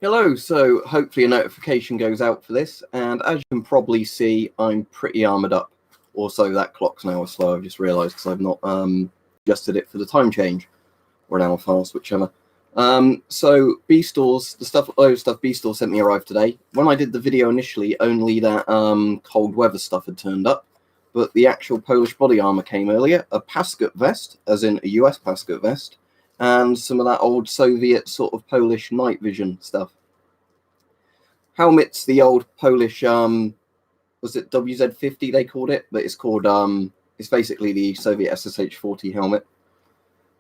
Hello, so hopefully a notification goes out for this, and as you can probably see, I'm pretty armoured up. Also, that clock's now slow, I've just realised, because I've not adjusted it for the time change, or an hour fast, whichever. So, Beastores, the stuff Beastore sent me arrived today. When I did the video initially, only that cold weather stuff had turned up, but the actual Polish body armour came earlier, a Paskut vest, as in a US Paskut vest, and some of that old Soviet sort of Polish night vision stuff. Helmet's the old Polish, was it WZ-50 they called it? But it's called, it's basically the Soviet SSH-40 helmet.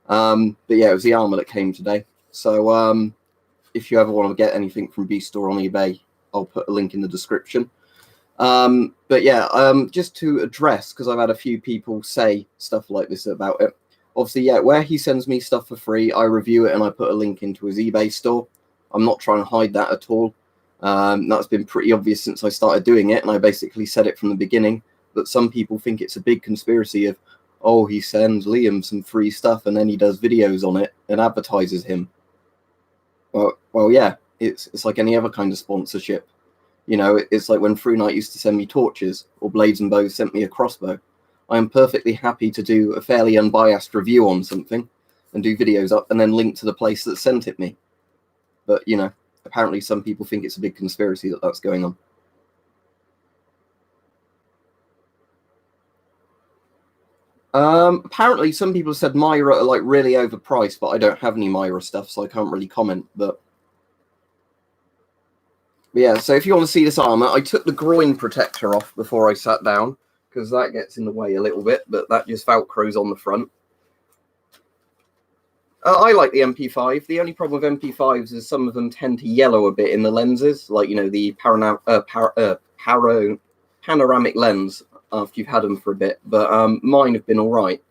But yeah, it was the armour that came today. So if you ever want to get anything from Beastoree on eBay, I'll put a link in the description. But yeah, just to address, because I've had a few people say stuff like this about it. Obviously, yeah, where he sends me stuff for free, I review it and I put a link into his eBay store. I'm not trying to hide that at all. That's been pretty obvious since I started doing it, and I basically said it from the beginning. But some people think it's a big conspiracy of, oh, he sends Liam some free stuff and then he does videos on it and advertises him. Well, yeah, it's like any other kind of sponsorship. You know, it's like when Through Night used to send me torches, or Blades and Bows sent me a crossbow. I am perfectly happy to do a fairly unbiased review on something and do videos up and then link to the place that sent it me. But, you know, apparently some people think it's a big conspiracy that that's going on. Apparently some people said Myra are like really overpriced, but I don't have any Myra stuff, so I can't really comment. But yeah, so if you want to see this armor, I took the groin protector off before I sat down, because that gets in the way a little bit, but that just Velcros on the front. I like the MP5. The only problem with MP5s is some of them tend to yellow a bit in the lenses, like, you know, the panoramic lens after you've had them for a bit. But mine have been all right.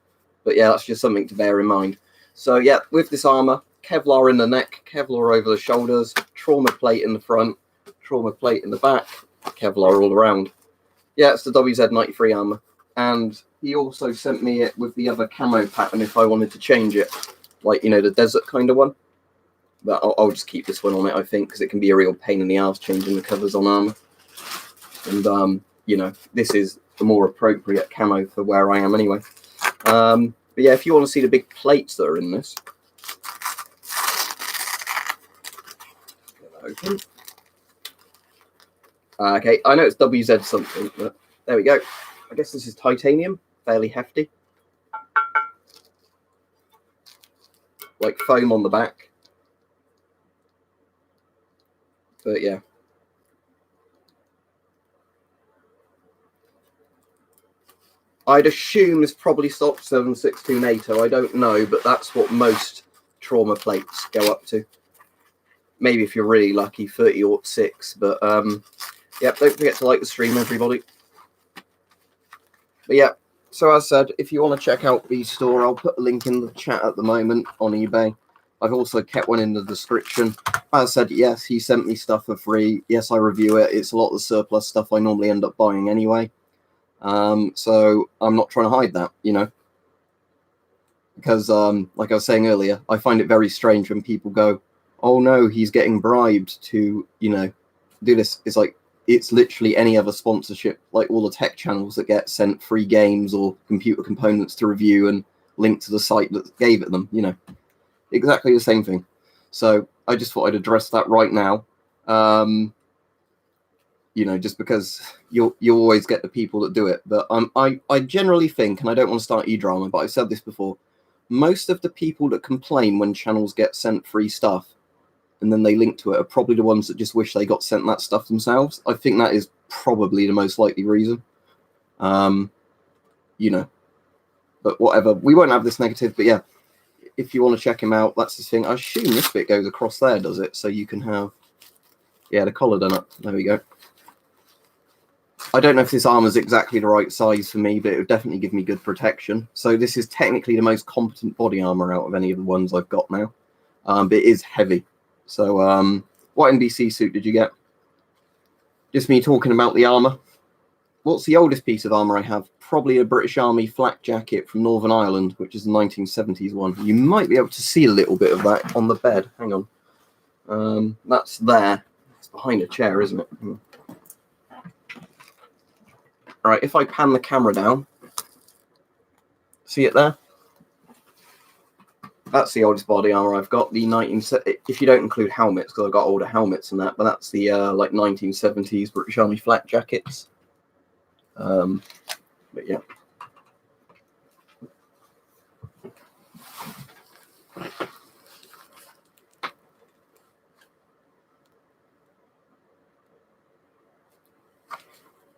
But yeah, that's just something to bear in mind. So yeah, with this armor, Kevlar in the neck, Kevlar over the shoulders, trauma plate in the front, trauma plate in the back, Kevlar all around. Yeah, it's the WZ-93 armor. And he also sent me it with the other camo pattern if I wanted to change it. Like, you know, the desert kind of one. But I'll just keep this one on it, I think, because it can be a real pain in the arse changing the covers on armor. And, you know, this is the more appropriate camo for where I am anyway. But yeah, if you want to see the big plates that are in this. Get that open. Okay, I know it's WZ something, but there we go. I guess this is titanium, fairly hefty. Like foam on the back. But yeah. I'd assume it's probably stock 762 NATO. I don't know, but that's what most trauma plates go up to. Maybe if you're really lucky, 30-06. But yeah, don't forget to like the stream, everybody. But yeah, so as said, if you want to check out Beastoree, I'll put a link in the chat at the moment on eBay. I've also kept one in the description. As I said, yes, he sent me stuff for free. Yes, I review it. It's a lot of the surplus stuff I normally end up buying anyway. So I'm not trying to hide that, you know. Because, like I was saying earlier, I find it very strange when people go, oh no, he's getting bribed to, you know, do this. It's like, it's literally any other sponsorship, like all the tech channels that get sent free games or computer components to review and link to the site that gave it them, you know. Exactly the same thing. So I just thought I'd address that right now. You know, just because you always get the people that do it. But I generally think, and I don't want to start e-drama, but I've said this before, most of the people that complain when channels get sent free stuff and then they link to it are probably the ones that just wish they got sent that stuff themselves. I think that is probably the most likely reason. You know, but whatever. We won't have this negative, but yeah, if you want to check him out, that's his thing. I assume this bit goes across there, does it? So you can have, yeah, the collar done up. There we go. I don't know if this armor is exactly the right size for me, but it would definitely give me good protection. So this is technically the most competent body armor out of any of the ones I've got now. But it is heavy. So what NBC suit did you get? Just me talking about the armor. What's the oldest piece of armor I have? Probably a British Army flak jacket from Northern Ireland, which is the 1970s one. You might be able to see a little bit of that on the bed. Hang on. That's there. It's behind a chair, isn't it? All right, if I pan the camera down, see it there? That's the oldest body armor I've got. The 19, if you don't include helmets, because I've got older helmets and that, but that's the like 1970s British Army flak jackets. But yeah.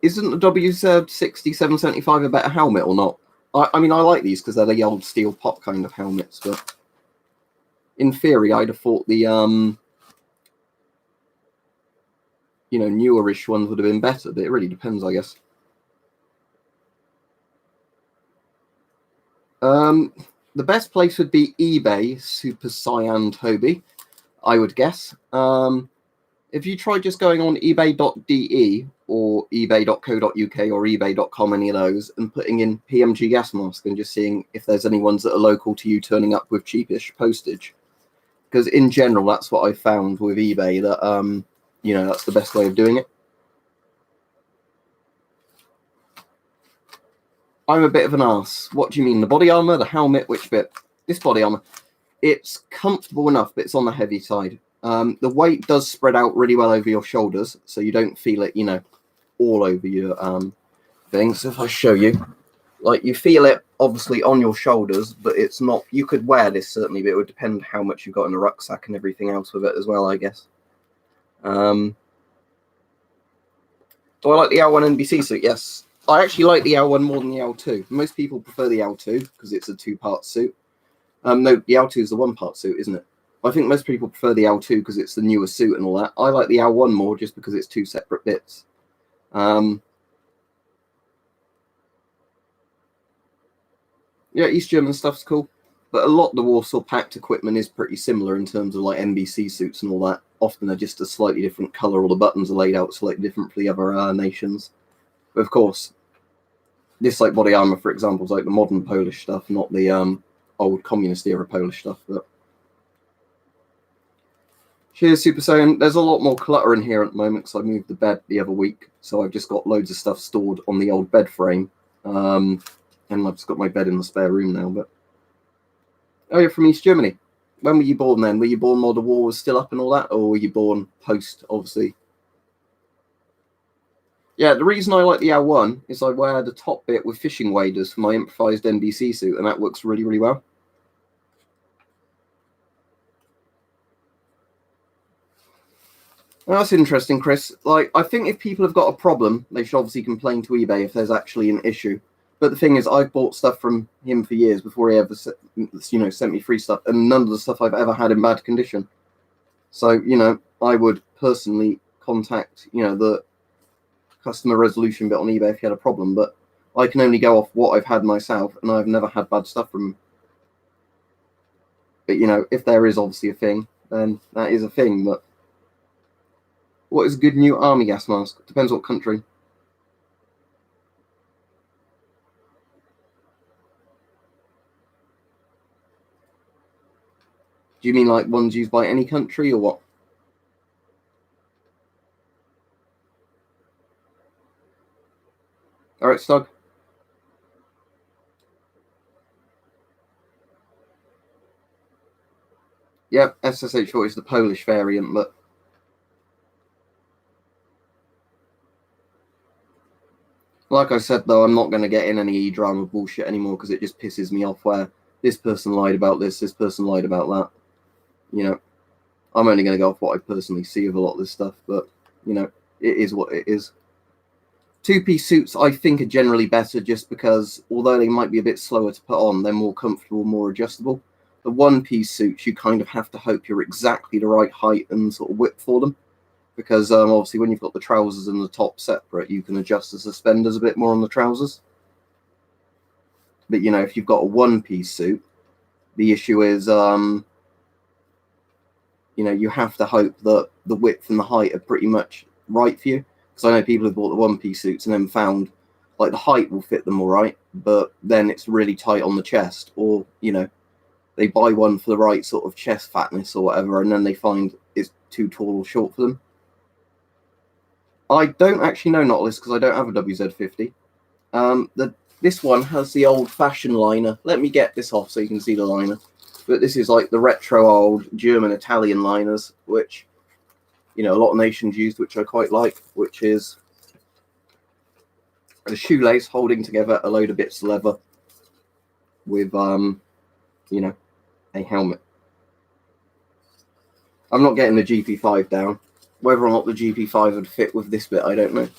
Isn't the WZ-6775 a better helmet or not? I mean, I like these because they're the old steel pot kind of helmets, but in theory, I'd have thought the you know, newerish ones would have been better, but it really depends, I guess. The best place would be eBay Super Cyan Toby, I would guess. If you try just going on ebay.de or ebay.co.uk or ebay.com, any of those, and putting in PMG gas mask and just seeing if there's any ones that are local to you turning up with cheapish postage. Because in general, that's what I found with eBay, that, you know, that's the best way of doing it. I'm a bit of an arse. What do you mean? The body armor, the helmet, which bit? This body armor. It's comfortable enough, but it's on the heavy side. The weight does spread out really well over your shoulders, so you don't feel it, you know, all over your thing. So if I show you, like, you feel it obviously on your shoulders, but it's not. You could wear this certainly, but it would depend how much you've got in the rucksack and everything else with it as well, I guess. Do I like the L1 NBC suit? Yes. I actually like the L1 more than the L2. Most people prefer the L2 because it's a two-part suit. No, the L2 is the one-part suit, isn't it? I think most people prefer the L2 because it's the newer suit and all that. I like the L1 more just because it's two separate bits. Yeah, East German stuff's cool. But a lot of the Warsaw Pact equipment is pretty similar in terms of like NBC suits and all that. Often they're just a slightly different colour, or the buttons are laid out slightly different for the other nations. But of course, this like body armour, for example, is like the modern Polish stuff, not the old communist era Polish stuff. But cheers, Super Saiyan. There's a lot more clutter in here at the moment because I moved the bed the other week. So I've just got loads of stuff stored on the old bed frame. And I've just got my bed in the spare room now. But oh, you're from East Germany. When were you born then? Were you born while the war was still up and all that? Or were you born post, obviously? Yeah, the reason I like the L1 is I wear the top bit with fishing waders for my improvised NBC suit, and that works really, really well. Well, that's interesting, Chris. Like, I think if people have got a problem, they should obviously complain to eBay if there's actually an issue. But the thing is, I've bought stuff from him for years before he ever, you know, sent me free stuff, and none of the stuff I've ever had in bad condition. So, you know, I would personally contact, you know, the customer resolution bit on eBay if you had a problem, but I can only go off what I've had myself, and I've never had bad stuff from him. But, you know, if there is obviously a thing, then that is a thing. But what is a good new army gas mask? Depends what country. Do you mean like ones used by any country or what? All right, Stug. Yeah, SSH4 is the Polish variant, but like I said, though, I'm not going to get in any e-drama bullshit anymore because it just pisses me off where this person lied about this person lied about that. You know, I'm only going to go off what I personally see of a lot of this stuff, but, you know, it is what it is. Two-piece suits, I think, are generally better just because, although they might be a bit slower to put on, they're more comfortable, more adjustable. The one-piece suits, you kind of have to hope you're exactly the right height and sort of width for them. Because obviously when you've got the trousers and the top separate, you can adjust the suspenders a bit more on the trousers. But, you know, if you've got a one-piece suit, the issue is, you know, you have to hope that the width and the height are pretty much right for you. Because I know people have bought the one-piece suits and then found, like, the height will fit them all right, but then it's really tight on the chest. Or, you know, they buy one for the right sort of chest fatness or whatever, and then they find it's too tall or short for them. I don't actually know Nautilus because I don't have a WZ50. This one has the old-fashioned liner. Let me get this off so you can see the liner. But this is like the retro old German-Italian liners, which, you know, a lot of nations used, which I quite like, which is a shoelace holding together a load of bits of leather with, you know, a helmet. I'm not getting the GP5 down. Whether or not the GP5 would fit with this bit, I don't know.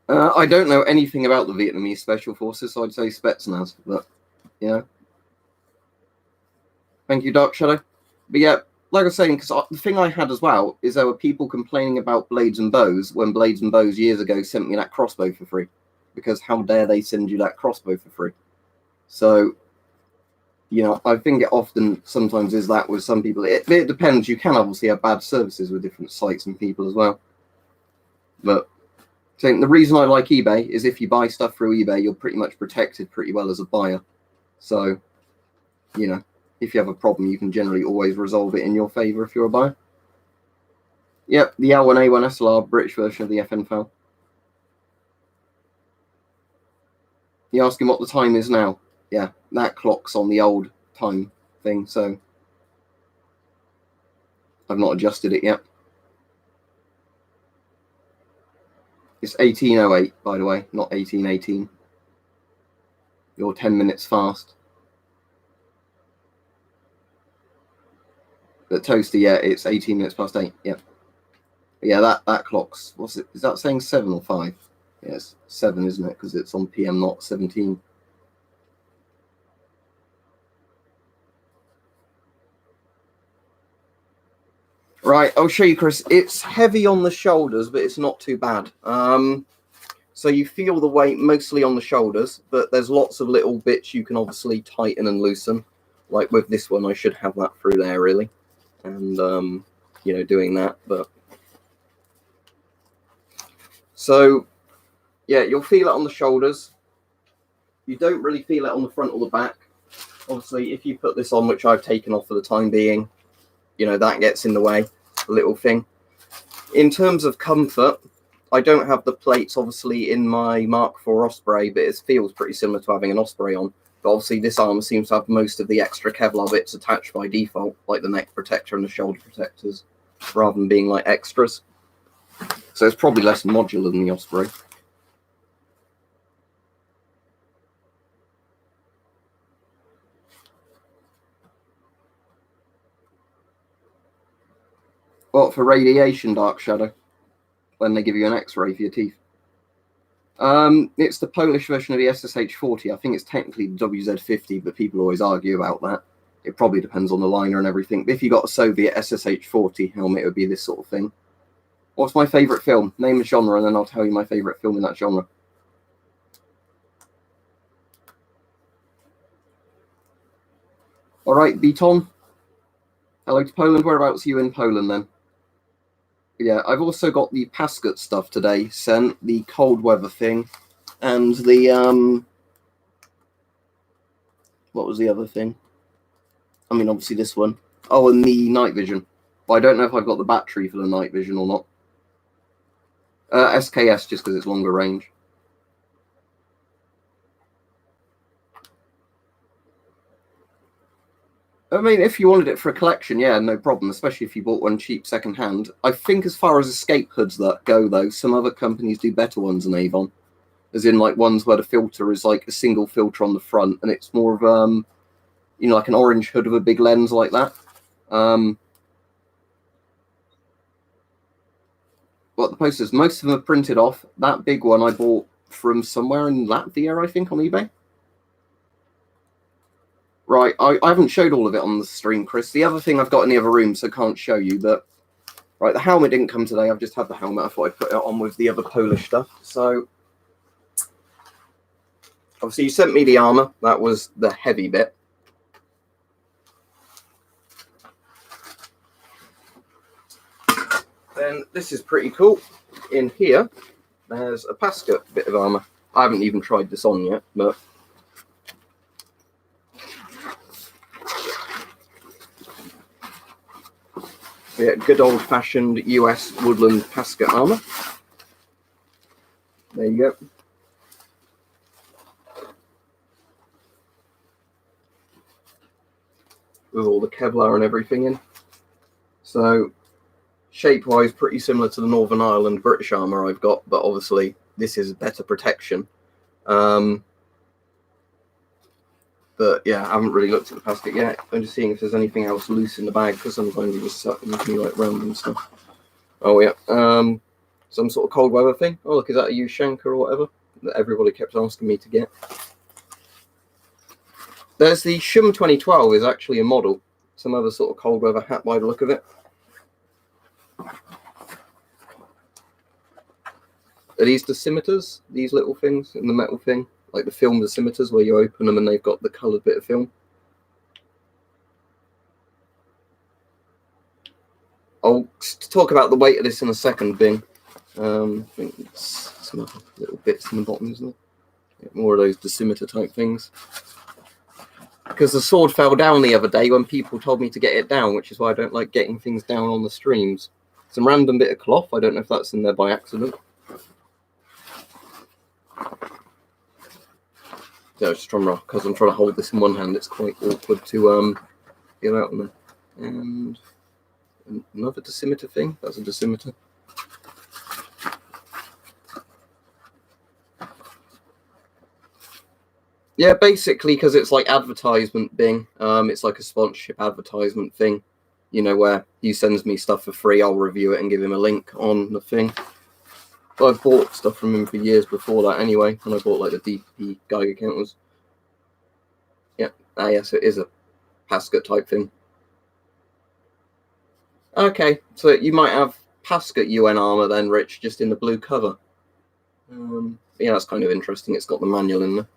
I don't know anything about the Vietnamese Special Forces, so I'd say Spetsnaz, but, yeah. Thank you, Dark Shadow. But yeah, like I was saying, because the thing I had as well is there were people complaining about Blades and Bows when Blades and Bows years ago sent me that crossbow for free. Because how dare they send you that crossbow for free? So, you know, I think it often sometimes is that with some people. It depends. You can obviously have bad services with different sites and people as well. But I think the reason I like eBay is if you buy stuff through eBay, you're pretty much protected pretty well as a buyer. So, you know, if you have a problem, you can generally always resolve it in your favor if you're a buyer. Yep, the L1A1 SLR, British version of the FN file. You're asking what the time is now? Yeah, that clock's on the old time thing, so I've not adjusted it yet. It's 18:08, by the way, not 18:18. You're 10 minutes fast. But Toaster, yeah, it's 18 minutes past 8. Yeah. But yeah, that clock's, what's it? Is that saying 7 or 5? Yes, 7, isn't it? Because it's on PM, not 17. Right, I'll show you, Chris. It's heavy on the shoulders, but it's not too bad. So you feel the weight mostly on the shoulders, but there's lots of little bits you can obviously tighten and loosen. Like with this one, I should have that through there, really. And, you know, doing that. But so, yeah, you'll feel it on the shoulders. You don't really feel it on the front or the back. Obviously, if you put this on, which I've taken off for the time being, you know, that gets in the way, a little thing. In terms of comfort, I don't have the plates, obviously, in my Mark IV Osprey, but it feels pretty similar to having an Osprey on. But obviously, this armour seems to have most of the extra Kevlar bits attached by default, like the neck protector and the shoulder protectors, rather than being like extras. So it's probably less modular than the Osprey. What, for radiation, Dark Shadow? When they give you an X-ray for your teeth? It's the Polish version of the SSH-40. I think it's technically the WZ-50, but people always argue about that. It probably depends on the liner and everything. But if you got a Soviet SSH-40 helmet, it would be this sort of thing. What's my favourite film? Name a genre, and then I'll tell you my favourite film in that genre. All right, Beaton. Hello to Poland. Whereabouts are you in Poland, then? Yeah, I've also got the Pascut stuff today sent, the cold weather thing, and the, what was the other thing? I mean, obviously this one. Oh, and the night vision. But I don't know if I've got the battery for the night vision or not. SKS, just because it's longer range. I mean, if you wanted it for a collection, yeah, no problem, especially if you bought one cheap second-hand. I think as far as escape hoods that go, though, some other companies do better ones than Avon. As in, like, ones where the filter is, like, a single filter on the front, and it's more of, you know, like an orange hood with a big lens like that. What the posters, most of them are printed off. That big one I bought from somewhere in Latvia, I think, on eBay. Right, I haven't showed all of it on the stream, Chris. The other thing I've got in the other room, so can't show you, but... Right, the helmet didn't come today. I've just had the helmet. I thought I'd put it on with the other Polish stuff. So, obviously, you sent me the armour. That was the heavy bit. Then this is pretty cool. In here, there's a Pascut bit of armour. I haven't even tried this on yet, but yeah, good old-fashioned US woodland Pasca armor. There you go. With all the Kevlar and everything in. So, shape-wise, pretty similar to the Northern Ireland British armour I've got, but obviously this is better protection. But yeah, I haven't really looked at the basket yet. I'm just seeing if there's anything else loose in the bag, because sometimes you just suck and you like random stuff. Oh yeah, some sort of cold weather thing. Oh look, is that a used shanker or whatever that everybody kept asking me to get? There's the Shum 2012 is actually a model. Some other sort of cold weather hat by the look of it. Are these dosimeters? These little things in the metal thing? Like the film dosimeters where you open them and they've got the coloured bit of film. I'll talk about the weight of this in a second, Bing. I think it's some other little bits in the bottom, isn't it? Yeah, more of those dosimeter type things. Because the sword fell down the other day when people told me to get it down, which is why I don't like getting things down on the streams. Some random bit of cloth. I don't know if that's in there by accident. So just trying to, because I'm trying to hold this in one hand, it's quite awkward to get out on there. And another dosimeter thing. That's a dosimeter. Yeah, basically because it's like advertisement thing. It's like a sponsorship advertisement thing. You know, where he sends me stuff for free, I'll review it and give him a link on the thing. But I've bought stuff from him for years before that anyway, and I bought like the DP Geiger counters. Yeah, yes, it is a Pasca type thing. Okay, so you might have Pasca UN armor then, Rich, just in the blue cover. Yeah, that's kind of interesting. It's got the manual in there.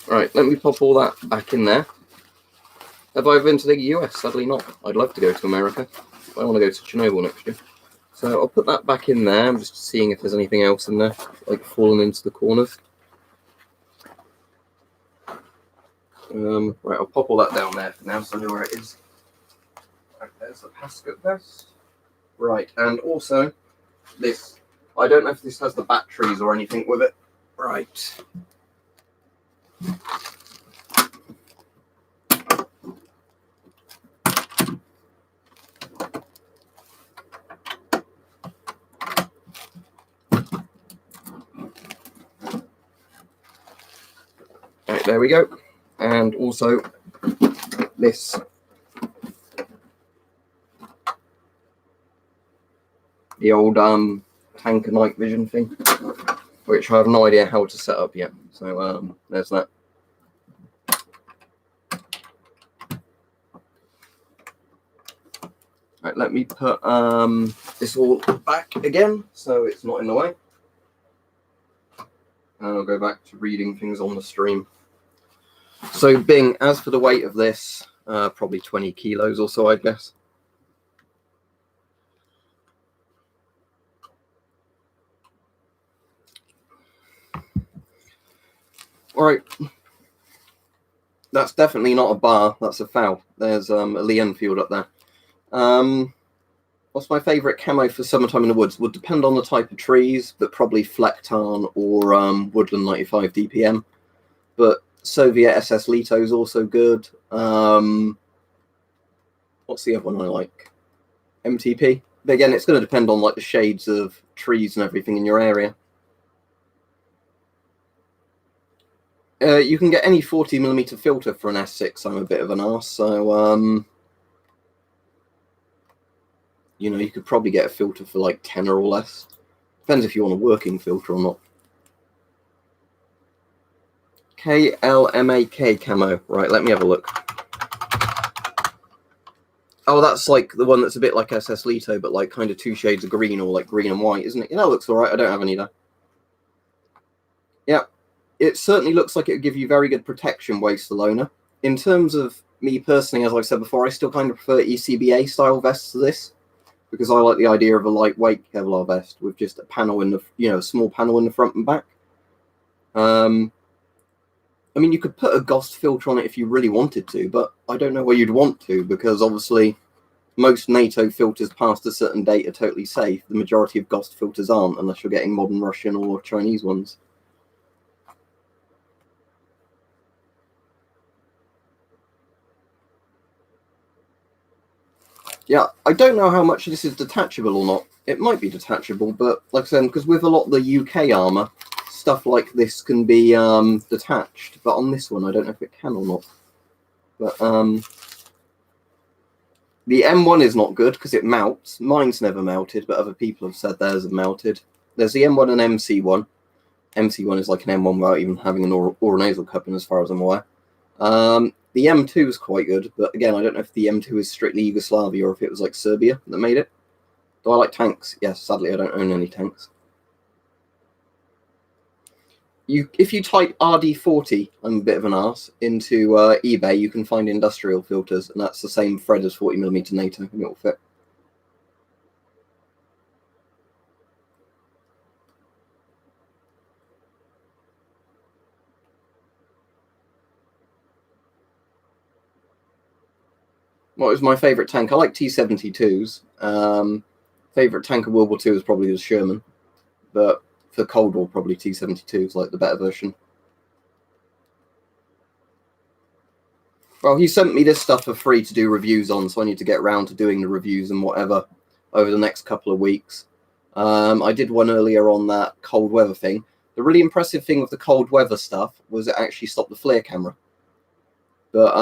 Right, let me pop all that back in there. Have I been to the US? Sadly not. I'd love to go to America. I want to go to Chernobyl next year. So I'll put that back in there. I'm just seeing if there's anything else in there, like falling into the corners. Right, I'll pop all that down there for now so I know where it is. Right, there's the Pasca vest. Right, and also this. I don't know if this has the batteries or anything with it. Right. Right, there we go. And also this. The old tanker night vision thing, which I have no idea how to set up yet. So there's that. Right, let me put this all back again so it's not in the way. And I'll go back to reading things on the stream. So Bing, as for the weight of this, probably 20 kilos or so, I guess. All right. That's definitely not a bar. That's a foul. There's a Lee Enfield up there. What's my favourite camo for summertime in the woods? Would depend on the type of trees, but probably Flecktarn or Woodland 95 DPM. But Soviet SS Lito is also good. What's the other one I like? MTP. But again, it's going to depend on like the shades of trees and everything in your area. You can get any 40mm filter for an S6. I'm a bit of an arse, so you know, you could probably get a filter for like 10 or less. Depends if you want a working filter or not. KLMAK camo. Right, let me have a look. Oh, that's like the one that's a bit like SS Lito, but like kind of 2 shades of green or like green and white, isn't it? Yeah, that looks all right. I don't have any there. Yeah, it certainly looks like it would give you very good protection, Waste Aloner. In terms of me personally, as I've said before, I still kind of prefer ECBA style vests to this, because I like the idea of a lightweight Kevlar vest with just a panel in the, a small panel in the front and back. I mean, you could put a GOST filter on it if you really wanted to, but I don't know why you'd want to, because obviously most NATO filters past a certain date are totally safe. The majority of GOST filters aren't, unless you're getting modern Russian or Chinese ones. Yeah, I don't know how much this is detachable or not. It might be detachable, but like I said, because with a lot of the UK armour, stuff like this can be detached. But on this one, I don't know if it can or not. But the M1 is not good because it mounts. Mine's never melted, but other people have said theirs have melted. There's the M1 and MC1. MC1 is like an M1 without even having an oronasal cupping, as far as I'm aware. The M2 is quite good, but again, I don't know if the M2 is strictly Yugoslavia or if it was like Serbia that made it. Do I like tanks? Yes, sadly, I don't own any tanks. If you type RD40, I'm a bit of an arse, into eBay, you can find industrial filters, and that's the same thread as 40mm NATO, and it will fit. What was my favourite tank? I like T-72s. Favourite tank of World War II is probably the Sherman, but for Cold War, probably T-72 is like the better version. Well, he sent me this stuff for free to do reviews on, so I need to get around to doing the reviews and whatever over the next couple of weeks. I did one earlier on that cold weather thing. The really impressive thing with the cold weather stuff was it actually stopped the flare camera. But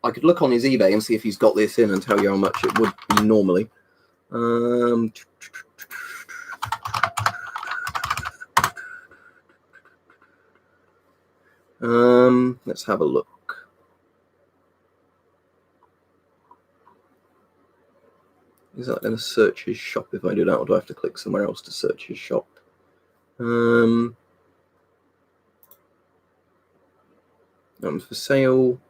I could look on his eBay and see if he's got this in and tell you how much it would be normally. Let's have a look. Is that going to search his shop if I do that, or do I have to click somewhere else to search his shop? That one's for sale.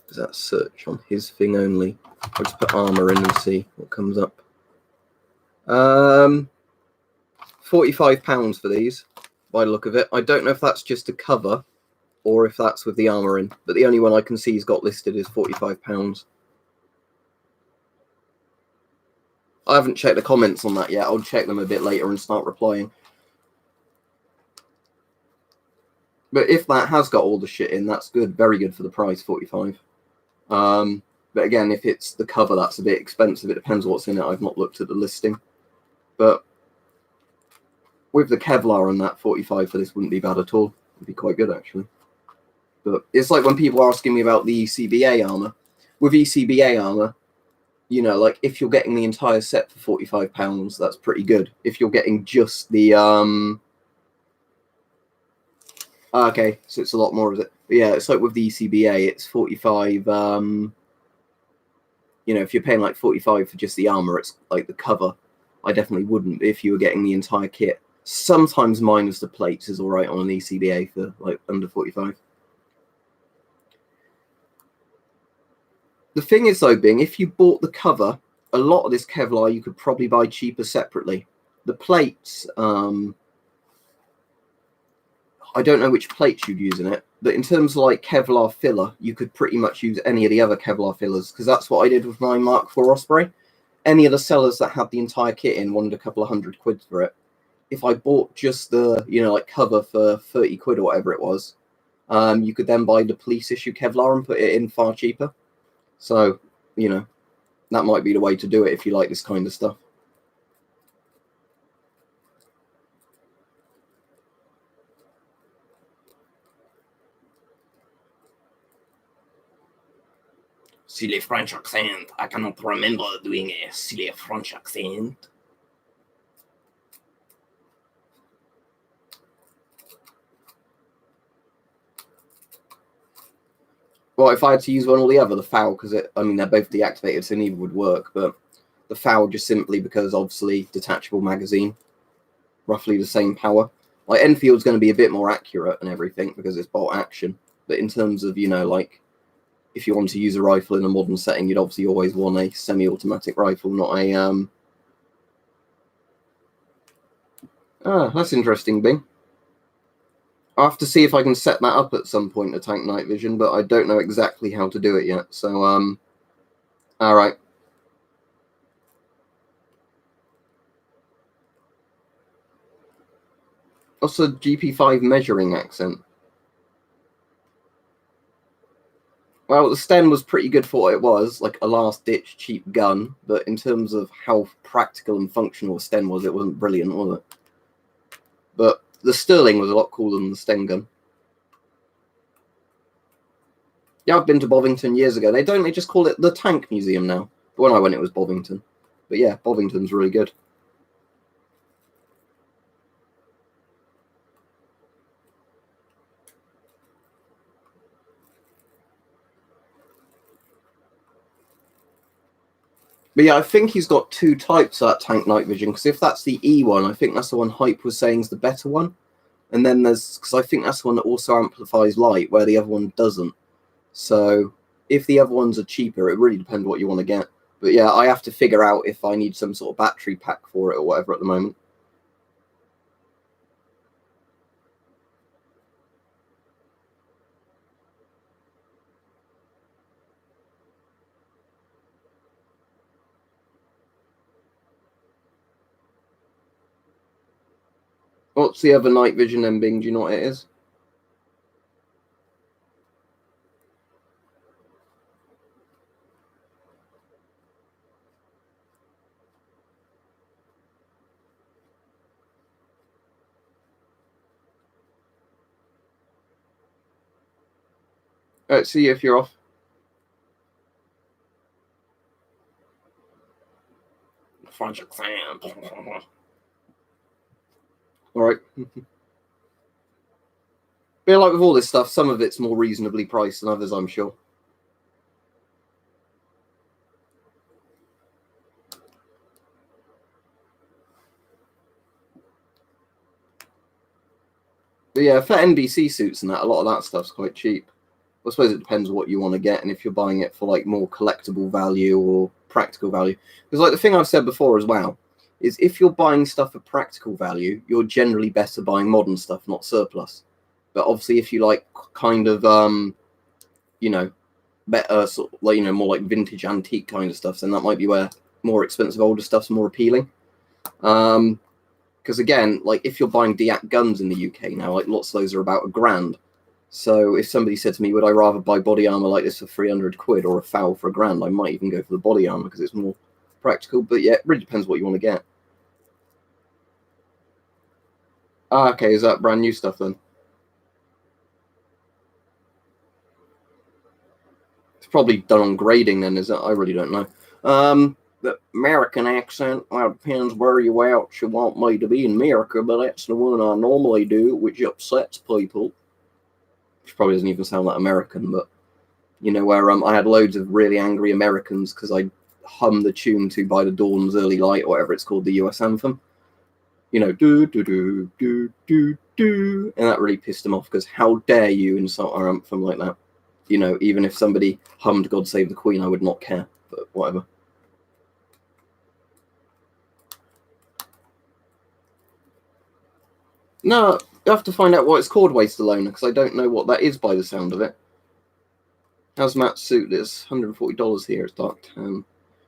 Does that search on his thing only? I'll just put Armour in and see what comes up. £45 for these, by the look of it. I don't know if that's just a cover or if that's with the Armour in, but the only one I can see he's got listed is £45. I haven't checked the comments on that yet. I'll check them a bit later and start replying. But if that has got all the shit in, that's good. Very good for the price, 45. But again, if it's the cover, that's a bit expensive. It depends what's in it. I've not looked at the listing. But with the Kevlar on that, 45 for this wouldn't be bad at all. It'd be quite good, actually. But it's like when people are asking me about the ECBA armour. With ECBA armour, you know, like if you're getting the entire set for £45, that's pretty good. If you're getting just the okay, so it's a lot more of it. But yeah, it's like with the ECBA, it's 45. You know, if you're paying like 45 for just the armor, it's like the cover. I definitely wouldn't if you were getting the entire kit. Sometimes minus the plates is all right on an ECBA for like under 45. The thing is, though, Bing, if you bought the cover, a lot of this Kevlar you could probably buy cheaper separately. The plates, I don't know which plates you'd use in it, but in terms of like Kevlar filler, you could pretty much use any of the other Kevlar fillers, because that's what I did with my Mark IV Osprey. Any of the sellers that had the entire kit in wanted a couple of £100 for it. If I bought just the, you know, like cover for 30 quid or whatever it was, you could then buy the police issue Kevlar and put it in far cheaper. So, you know, that might be the way to do it if you like this kind of stuff. Silly French accent. I cannot remember doing a silly French accent. Well, if I had to use one or the other, the FOW, because I mean, they're both deactivated, so neither would work, but the FOW just simply because obviously detachable magazine, roughly the same power. Like Enfield's going to be a bit more accurate and everything because it's bolt action. But in terms of, you know, like if you want to use a rifle in a modern setting, you'd obviously always want a semi-automatic rifle, not a that's interesting, Bing. I'll have to see if I can set that up at some point, a tank night vision, but I don't know exactly how to do it yet. So, all right. What's a GP5 measuring accent? Well, the Sten was pretty good for what it was, like a last-ditch cheap gun, but in terms of how practical and functional the Sten was, it wasn't brilliant, was it? But the Sterling was a lot cooler than the Sten gun. Yeah, I've been to Bovington years ago. They just call it the Tank Museum now. But when I went, it was Bovington. But yeah, Bovington's really good. But yeah, I think he's got two types of that tank night vision, because if that's the E one, I think that's the one Hype was saying is the better one. And then there's, because I think that's the one that also amplifies light, where the other one doesn't. So if the other ones are cheaper, it really depends what you want to get. But yeah, I have to figure out if I need some sort of battery pack for it or whatever at the moment. What's the other night vision then, Bing? Do you know what it is? Let's see if you're off. All right. But like with all this stuff, some of it's more reasonably priced than others, I'm sure. But yeah, for NBC suits and that, a lot of that stuff's quite cheap. I suppose it depends what you want to get and if you're buying it for like more collectible value or practical value. Because like the thing I've said before as well is if you're buying stuff for practical value, you're generally better buying modern stuff, not surplus. But obviously, if you like kind of you know, better sort of, like, you know, more like vintage antique kind of stuff, then that might be where more expensive older stuff's more appealing. Because again, like if you're buying DIAC guns in the UK now, like lots of those are about £1,000. So if somebody said to me, would I rather buy body armor like this for 300 quid or a FAL for £1,000, I might even go for the body armor because it's more practical. But yeah, it really depends what you want to get. Okay, is that brand new stuff then? It's probably done on grading then, is it? I really don't know. The American accent, well, it depends where you out you want me to be in America, but that's the one I normally do, which upsets people. Which probably doesn't even sound like American, but you know, where I had loads of really angry Americans because I hummed the tune to By the Dawn's Early Light, or whatever it's called, the US anthem. You know, do do do do do do, and that really pissed them off because how dare you insult our anthem like that? You know, even if somebody hummed God Save the Queen, I would not care, but whatever. No, you have to find out what it's called, Waste Alone, because I don't know what that is by the sound of it. Hazmat suit is $140 here. It's dark tan.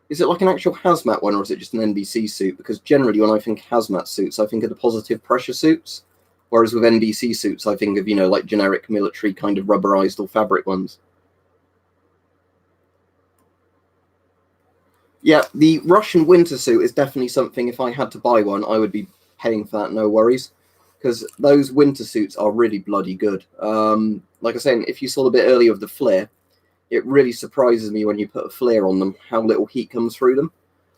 Is it like an actual hazmat one, or is it just an NBC suit? Because generally, when I think hazmat suits, I think of the positive pressure suits, whereas with NBC suits, I think of, you know, like generic military kind of rubberized or fabric ones. Yeah, the Russian winter suit is definitely something. If I had to buy one, I would be paying for that, no worries, because those winter suits are really bloody good. Like I said, if you saw a bit earlier of the flare, it really surprises me when you put a flare on them how little heat comes through them.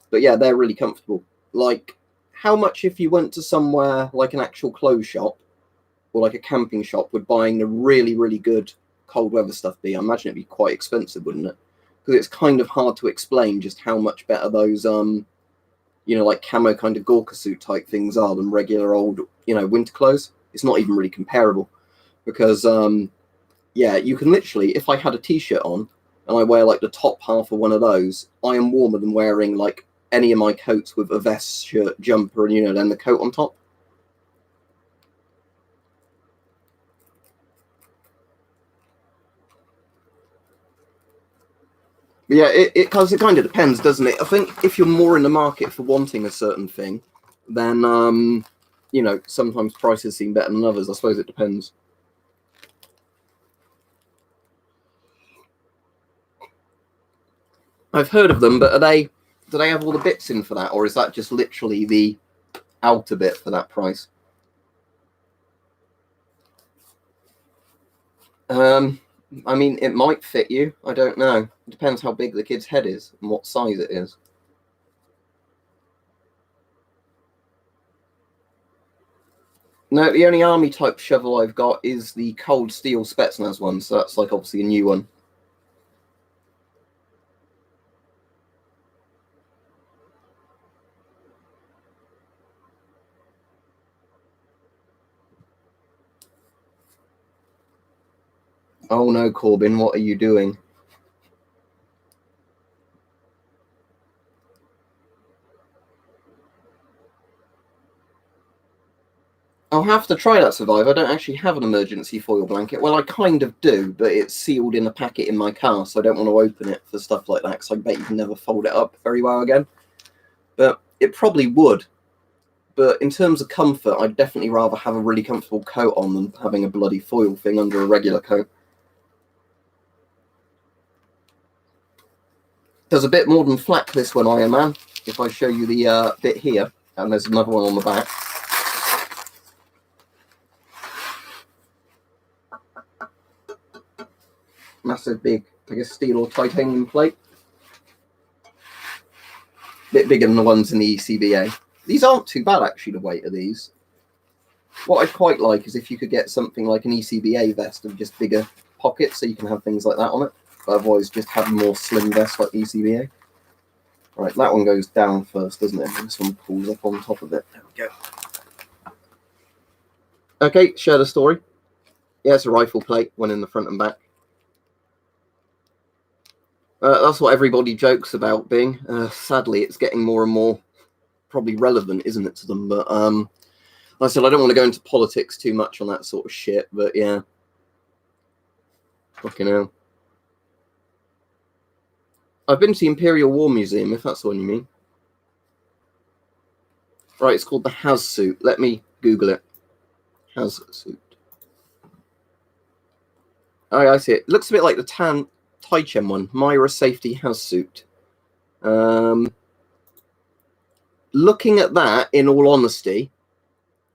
But yeah, they're really comfortable. Like, how much if you went to somewhere like an actual clothes shop or like a camping shop would buying the really, really good cold weather stuff be? I imagine it'd be quite expensive, wouldn't it? Because it's kind of hard to explain just how much better those you know, like camo kind of Gorka suit type things are than regular old, you know, winter clothes. it's not even really comparable, because yeah, you can literally, if I had a t-shirt on and I wear like the top half of one of those, I am warmer than wearing like any of my coats with a vest, shirt, jumper, and, you know, then the coat on top. But yeah, it kind of depends, doesn't it? I think if you're more in the market for wanting a certain thing, then you know, sometimes prices seem better than others. I suppose it depends. I've heard of them, but do they have all the bits in for that, or is that just literally the outer bit for that price? I mean, it might fit you. I don't know. It depends how big the kid's head is and what size it is. No, the only army type shovel I've got is the cold steel Spetsnaz one, so that's like obviously a new one. Oh no, Corbin, what are you doing? I'll have to try that, Survive. I don't actually have an emergency foil blanket. Well, I kind of do, but it's sealed in a packet in my car, so I don't want to open it for stuff like that, because I bet you can never fold it up very well again. But it probably would. But in terms of comfort, I'd definitely rather have a really comfortable coat on than having a bloody foil thing under a regular coat. There's a bit more than flak, this one, Iron Man. If I show you the bit here, and there's another one on the back. Massive big, I guess, steel or titanium plate. Bit bigger than the ones in the ECBA. These aren't too bad, actually, the weight of these. What I'd quite like is if you could get something like an ECBA vest with just bigger pockets, so you can have things like that on it. But otherwise, just have a more slim vest like the ECBA. Right, that one goes down first, doesn't it? This one pulls up on top of it. There we go. Okay, share the story. Yeah, it's a rifle plate, one in the front and back. That's what everybody jokes about being. Sadly, it's getting more and more probably relevant, isn't it, to them? But like I said, I don't want to go into politics too much on that sort of shit, but yeah. Fucking hell. I've been to the Imperial War Museum, if that's the one you mean. Right, it's called the Has Suit. Let me Google it. Has Suit. Oh, I see it. Looks a bit like the Taichem one. Myra Safety Has Suit. Looking at that, in all honesty,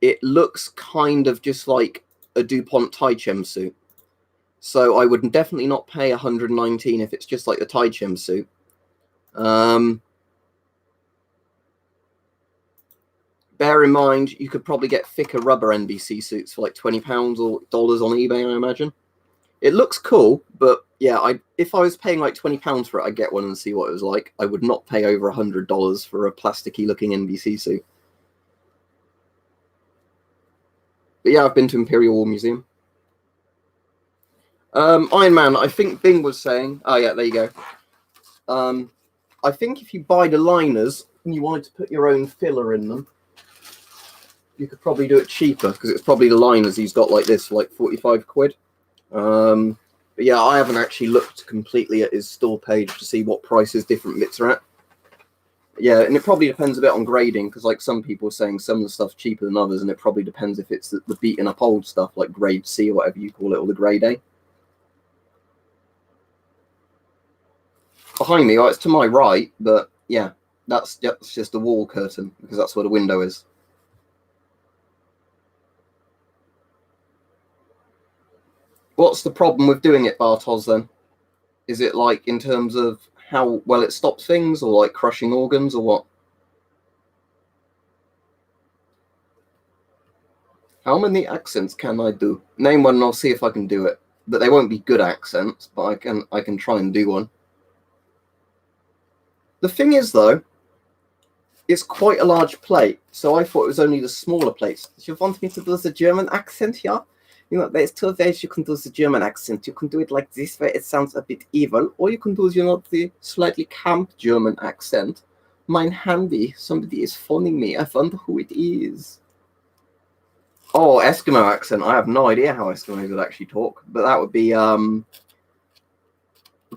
it looks kind of just like a DuPont Taichem suit. So I would definitely not pay 119 if it's just like the Taichem suit. Bear in mind, you could probably get thicker rubber NBC suits for like £20 or dollars on eBay, I imagine. It looks cool, but yeah, if I was paying like £20 for it, I'd get one and see what it was like. I would not pay over $100 for a plasticky looking NBC suit. But yeah, I've been to Imperial War Museum. Iron Man, I think Bing was saying... Oh, yeah, there you go. I think if you buy the liners and you wanted to put your own filler in them, you could probably do it cheaper, because it's probably the liners he's got like this for like 45 quid. But yeah, I haven't actually looked completely at his store page to see what prices different bits are at. Yeah, and it probably depends a bit on grading, because like some people are saying some of the stuff's cheaper than others, and it probably depends if it's the beaten up old stuff, like grade C or whatever you call it, or the grade A. Behind me, it's to my right, but yeah, that's just a wall curtain, because that's where the window is. What's the problem with doing it, Bartos, then? Is it like in terms of how well it stops things, or like crushing organs, or what? How many accents can I do? Name one and I'll see if I can do it. But they won't be good accents, but I can try and do one. The thing is, though, it's quite a large plate, so I thought it was only the smaller plates. You want me to do the German accent here? You know, there's two ways you can do the German accent. You can do it like this, where it sounds a bit evil, or you can do, you know, the slightly camp German accent. Mein Handy, somebody is phoning me. I wonder who it is. Oh, Eskimo accent. I have no idea how Eskimos would actually talk, but that would be the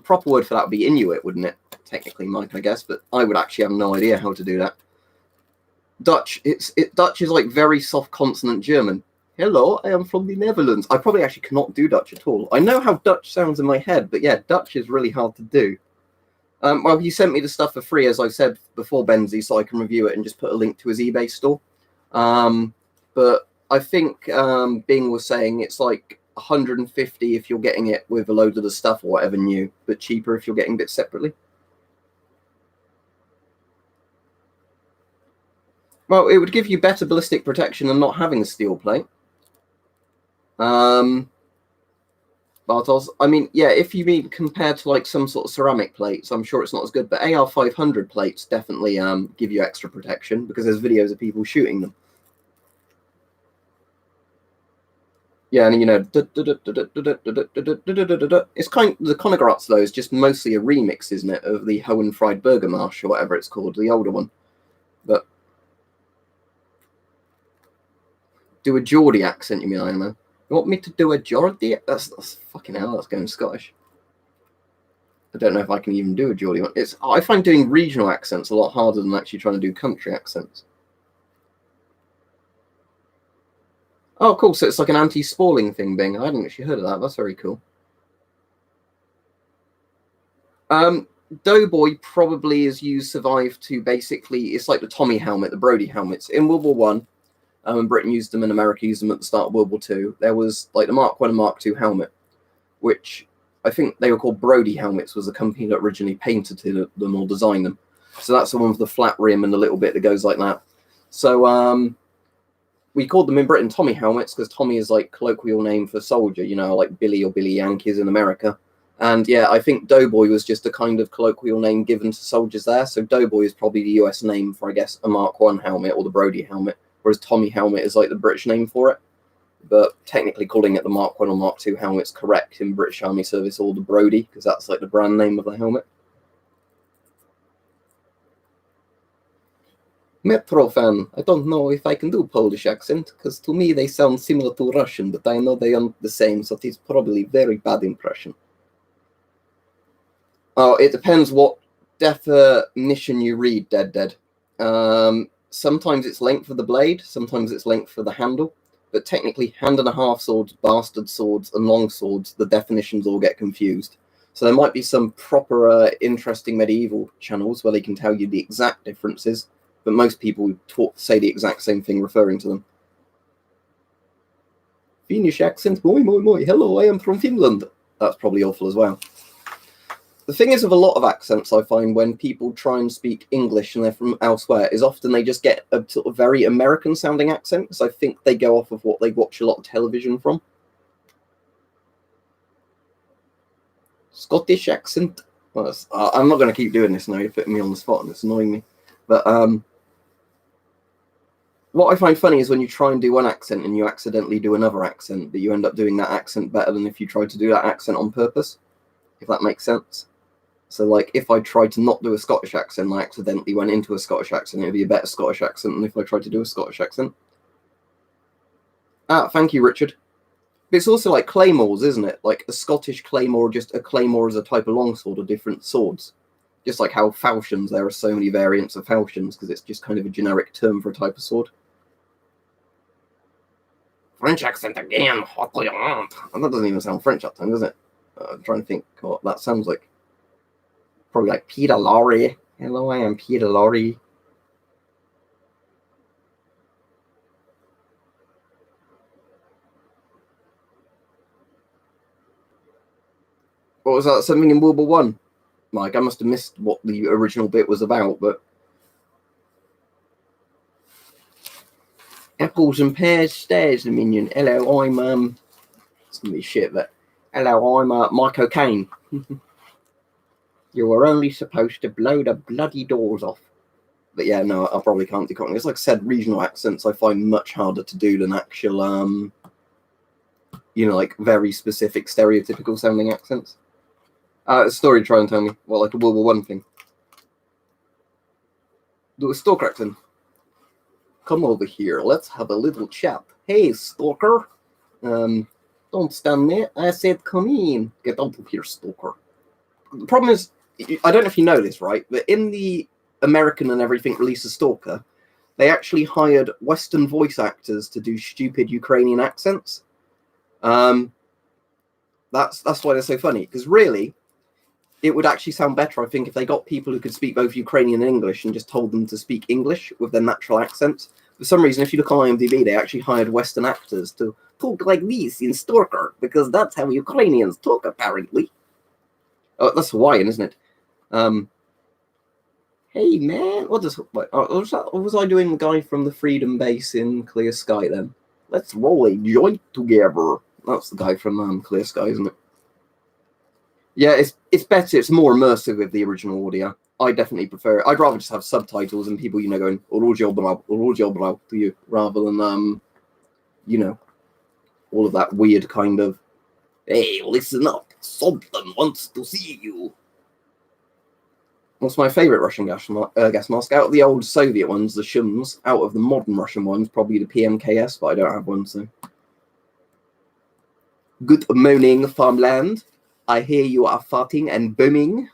proper word for that would be Inuit, wouldn't it? Technically, Mike, I guess, but I would actually have no idea how to do that. Dutch. Dutch is like very soft consonant German. Hello, I am from the Netherlands. I probably actually cannot do Dutch at all. I know how Dutch sounds in my head, but yeah, Dutch is really hard to do. Well, he sent me the stuff for free, as I said before, Benzie, so I can review it and just put a link to his eBay store. But I think Bing was saying it's like 150 if you're getting it with a load of the stuff or whatever new, but cheaper if you're getting bits separately. Well, it would give you better ballistic protection than not having a steel plate. But also, I mean, yeah, if you mean compared to like some sort of ceramic plates, I'm sure it's not as good. But AR500 plates definitely give you extra protection because there's videos of people shooting them. Yeah, and you know, it's kind of, the Konagrats though is just mostly a remix, isn't it, of the Hohenfried Burgermarsch or whatever it's called, the older one. But do a Geordie accent, you mean, Iron Man? You want me to do a Geordie? That's fucking hell. That's going Scottish. I don't know if I can even do a Geordie one. I find doing regional accents a lot harder than actually trying to do country accents. Oh, cool. So it's like an anti-spalling thing, Bing. I hadn't actually heard of that. That's very cool. Doughboy probably is used survive to basically, it's like the Tommy helmet, the Brodie helmets. In World War One, and Britain used them and America used them at the start of World War II. There was like the Mark I and Mark II helmet, which I think they were called Brodie helmets, was the company that originally painted them or designed them. So that's the one with the flat rim and the little bit that goes like that. So we called them in Britain Tommy helmets because Tommy is like colloquial name for soldier, you know, like Billy or Billy Yankees in America. And yeah, I think Doughboy was just a kind of colloquial name given to soldiers there. So Doughboy is probably the US name for, I guess, a Mark I helmet or the Brodie helmet. Whereas Tommy helmet is like the British name for it. But technically calling it the Mark I or Mark II helmet's correct in British Army service or the Brodie, because that's like the brand name of the helmet. Metro fan, I don't know if I can do Polish accent, because to me they sound similar to Russian, but I know they aren't the same, so it's probably very bad impression. Oh, it depends what definition you read, Dead. Sometimes it's length of the blade, sometimes it's length for the handle, but technically hand and a half swords, bastard swords, and long swords, the definitions all get confused. So there might be some proper interesting medieval channels where they can tell you the exact differences, but most people say the exact same thing referring to them. Finnish accent, moi. Hello, I am from Finland. That's probably awful as well. The thing is with a lot of accents, I find when people try and speak English and they're from elsewhere, is often they just get a sort of very American-sounding accent, because I think they go off of what they watch a lot of television from. Scottish accent. Well, I'm not going to keep doing this now. You're putting me on the spot and it's annoying me. But what I find funny is when you try and do one accent and you accidentally do another accent, but you end up doing that accent better than if you tried to do that accent on purpose, if that makes sense. So, like, if I tried to not do a Scottish accent, I accidentally went into a Scottish accent, it would be a better Scottish accent than if I tried to do a Scottish accent. Thank you, Richard. But it's also like claymores, isn't it? Like a Scottish claymore, just a claymore is a type of longsword of different swords. Just like how falchions, there are so many variants of falchions, because it's just kind of a generic term for a type of sword. French accent again, what do you want? And that doesn't even sound French that time, does it? I'm trying to think what that sounds like. Probably like Peter Lorre. Hello, I am Peter Lorre. What was that? Something in World War One? Mike, I must have missed what the original bit was about, but apples and pears stairs, the minion. Hello, I'm it's gonna be shit, but hello, I'm Mike O'Kane. You were only supposed to blow the bloody doors off. But yeah, no, I probably can't do Cockney. It's like I said, regional accents I find much harder to do than actual, like very specific stereotypical sounding accents. A story try and tell me. Well, like a World War One thing. Do a stalker accent. Come over here. Let's have a little chat. Hey, stalker. Don't stand there. I said come in. Get out of here, stalker. The problem is, I don't know if you know this, right? But in the American and everything release of Stalker, they actually hired Western voice actors to do stupid Ukrainian accents. That's why they're so funny. Because really, it would actually sound better, I think, if they got people who could speak both Ukrainian and English and just told them to speak English with their natural accents. For some reason, if you look on IMDb, they actually hired Western actors to talk like this in Stalker, because that's how Ukrainians talk, apparently. Oh, that's Hawaiian, isn't it? Hey, man. What was I doing the guy from the Freedom Base in Clear Sky, then? Let's roll a joint together. That's the guy from Clear Sky, isn't it? Yeah, it's better. It's more immersive with the original audio. I definitely prefer it. I'd rather just have subtitles and people, going to you, rather than all of that weird kind of, hey, listen up, someone wants to see you. What's my favourite Russian gas mask? Out of the old Soviet ones, the Shums. Out of the modern Russian ones, probably the PMKS, but I don't have one, so. Good morning, farmland. I hear you are farting and booming.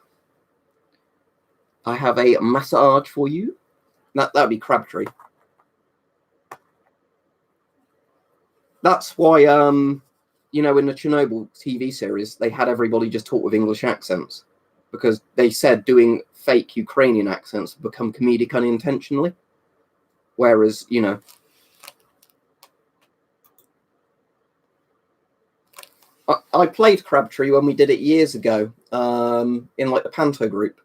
I have a massage for you. That'd be Crabtree. That's why, in the Chernobyl TV series, they had everybody just talk with English accents. Because they said doing fake Ukrainian accents would become comedic unintentionally. Whereas, I played Crabtree when we did it years ago, in like the Panto group.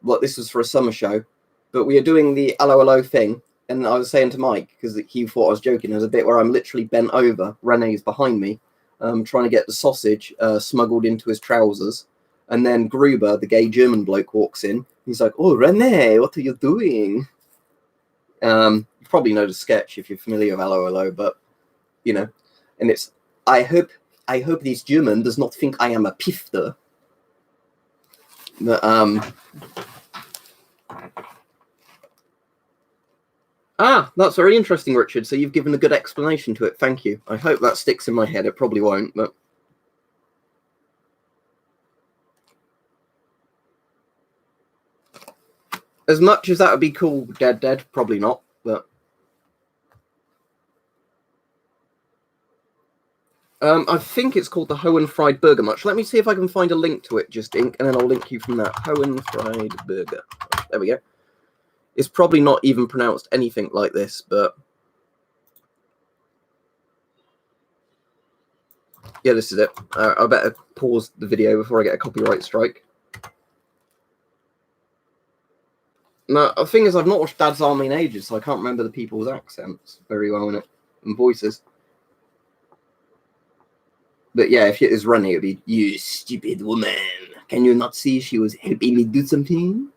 Well, this was for a summer show, but we were doing the hello thing, and I was saying to Mike, because he thought I was joking, there's a bit where I'm literally bent over, Rene's behind me, trying to get the sausage smuggled into his trousers, and then Gruber, the gay German bloke, walks in. He's like, "Oh, Rene, what are you doing?" You probably know the sketch if you're familiar with hello, but and it's, I hope this German does not think I am a pifter. But, that's very interesting, Richard. So you've given a good explanation to it. Thank you. I hope that sticks in my head. It probably won't, but. As much as that would be cool, dead, probably not, but. I think it's called the Hohen Fried Burger Much. Let me see if I can find a link to it, just Ink, and then I'll link you from that. Hohen Fried Burger. There we go. It's probably not even pronounced anything like this, but... yeah, this is it. I better pause the video before I get a copyright strike. No, the thing is, I've not watched Dad's Army in ages, so I can't remember the people's accents very well in it, and voices. But yeah, if it is running, it'd be, "You stupid woman. Can you not see she was helping me do something?"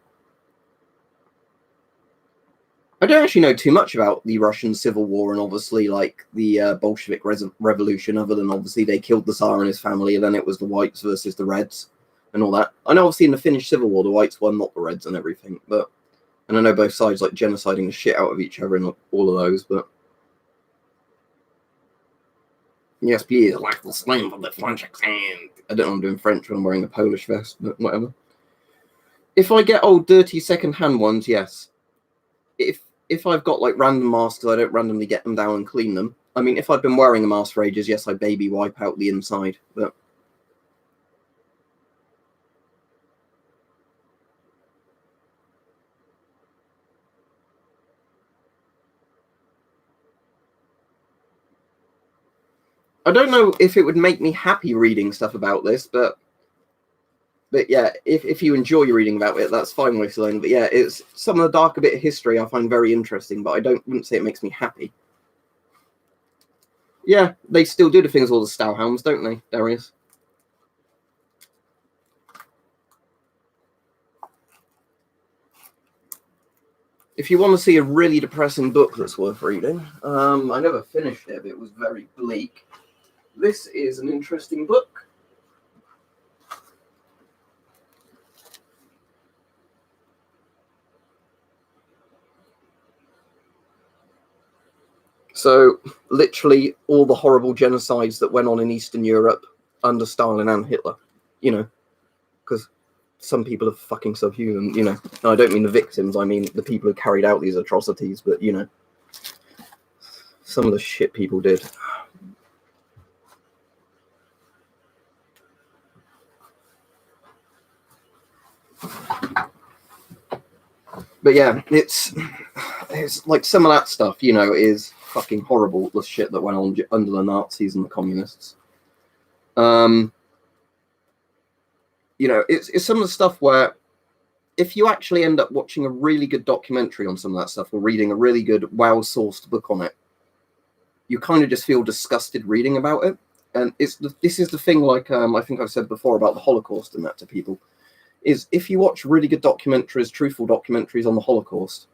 I don't actually know too much about the Russian Civil War and obviously like the Bolshevik Revolution, other than obviously they killed the Tsar and his family, and then it was the Whites versus the Reds and all that. I know obviously in the Finnish Civil War, the Whites won, not the Reds and everything, but, and I know both sides like genociding the shit out of each other and all of those, but. Yes, please, like the slang of the French accent. I don't know I'm doing French when I'm wearing a Polish vest, but whatever. If I get old, dirty second-hand ones, yes. If I've got like random masks, I don't randomly get them down and clean them. I mean, if I've been wearing a mask for ages, yes, I baby wipe out the inside, but. I don't know if it would make me happy reading stuff about this, but yeah, if you enjoy reading about it, that's fine with learning. But yeah, it's some of the darker bit of history I find very interesting, but I wouldn't say it makes me happy. Yeah, they still do the things with all the Stowhounds, don't they, Darius? if you want to see a really depressing book that's worth reading, I never finished it, but it was very bleak. This is an interesting book. So, literally all the horrible genocides that went on in Eastern Europe under Stalin and Hitler, you know, because some people are fucking subhuman, you know. And I don't mean the victims, I mean the people who carried out these atrocities, but, you know, some of the shit people did. But yeah, it's like some of that stuff, you know, is fucking horrible, the shit that went on under the Nazis and the communists. You know, it's some of the stuff where if you actually end up watching a really good documentary on some of that stuff or reading a really good, well-sourced book on it, you kind of just feel disgusted reading about it. And this is the thing, like I think I've said before about the Holocaust and that to people, is if you watch really good documentaries, truthful documentaries on the Holocaust,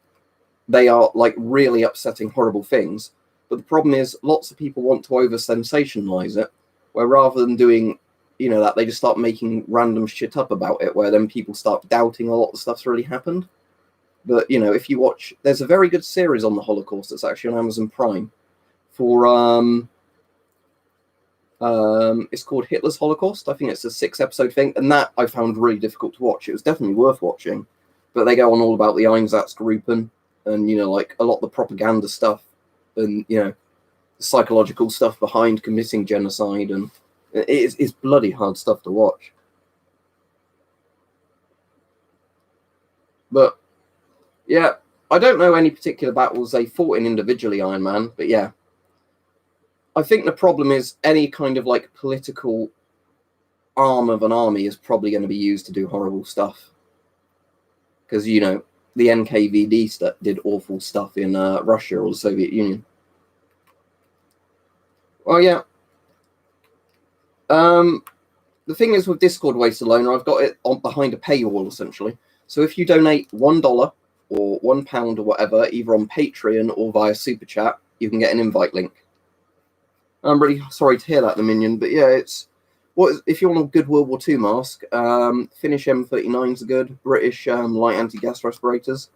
they are like really upsetting, horrible things. But the problem is lots of people want to over-sensationalize it, where rather than doing, you know, that, they just start making random shit up about it, where then people start doubting a lot of the stuff's really happened. But, you know, if you watch, there's a very good series on the Holocaust that's actually on Amazon Prime for, it's called Hitler's Holocaust. I think it's a 6-episode thing, and that I found really difficult to watch. It was definitely worth watching, but they go on all about the Einsatzgruppen and, you know, like a lot of the propaganda stuff and, you know, the psychological stuff behind committing genocide, and it's bloody hard stuff to watch. But yeah, I don't know any particular battles they fought in individually, Iron Man, but yeah. I think the problem is any kind of like political arm of an army is probably going to be used to do horrible stuff. Because, you know, the NKVD did awful stuff in Russia or the Soviet Union. Well, yeah. The thing is with Discord Waste Alone, I've got it behind a paywall, essentially. So if you donate $1 or £1 or whatever, either on Patreon or via Super Chat, you can get an invite link. I'm really sorry to hear that, the Minion, but yeah, it's if you want a good World War II mask, Finnish M39s are good, British light anti-gas respirators.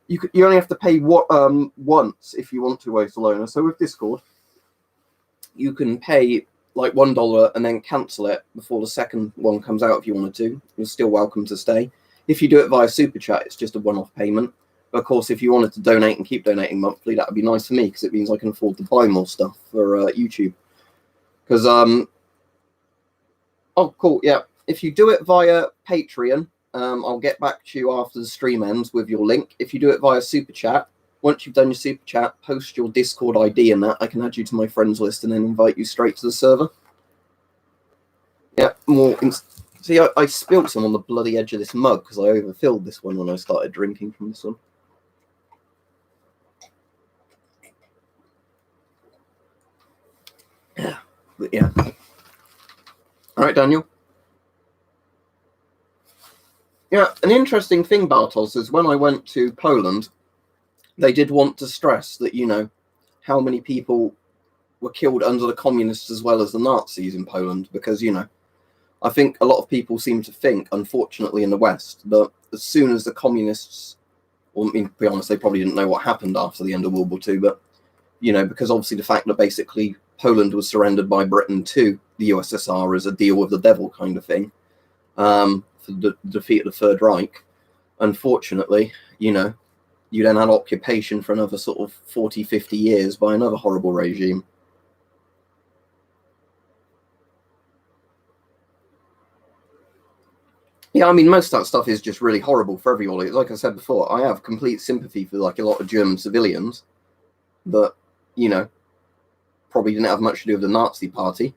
You only have to pay once if you want to, Waste Alone. So with Discord, you can pay like $1 and then cancel it before the second one comes out if you wanted to. You're still welcome to stay. If you do it via Super Chat, it's just a one-off payment. Of course, if you wanted to donate and keep donating monthly, that would be nice for me because it means I can afford to buy more stuff for YouTube. Because, oh, cool, yeah. If you do it via Patreon, I'll get back to you after the stream ends with your link. If you do it via Super Chat, once you've done your Super Chat, post your Discord ID and that. I can add you to my friends list and then invite you straight to the server. Yeah, more. See, I spilled some on the bloody edge of this mug because I overfilled this one when I started drinking from this one. Yeah, but yeah. All right, Daniel. Yeah, an interesting thing, Bartos, is when I went to Poland, they did want to stress that, you know, how many people were killed under the communists as well as the Nazis in Poland, because, you know, I think a lot of people seem to think, unfortunately, in the West, that as soon as the communists, well, I mean, to be honest, they probably didn't know what happened after the end of World War II, but, you know, because obviously the fact that basically Poland was surrendered by Britain to the USSR as a deal with the devil kind of thing, for the defeat of the Third Reich, unfortunately, you know, you then had occupation for another sort of 40, 50 years by another horrible regime. Yeah, I mean, most of that stuff is just really horrible for everybody. Like I said before, I have complete sympathy for like a lot of German civilians, but, you know, probably didn't have much to do with the Nazi party,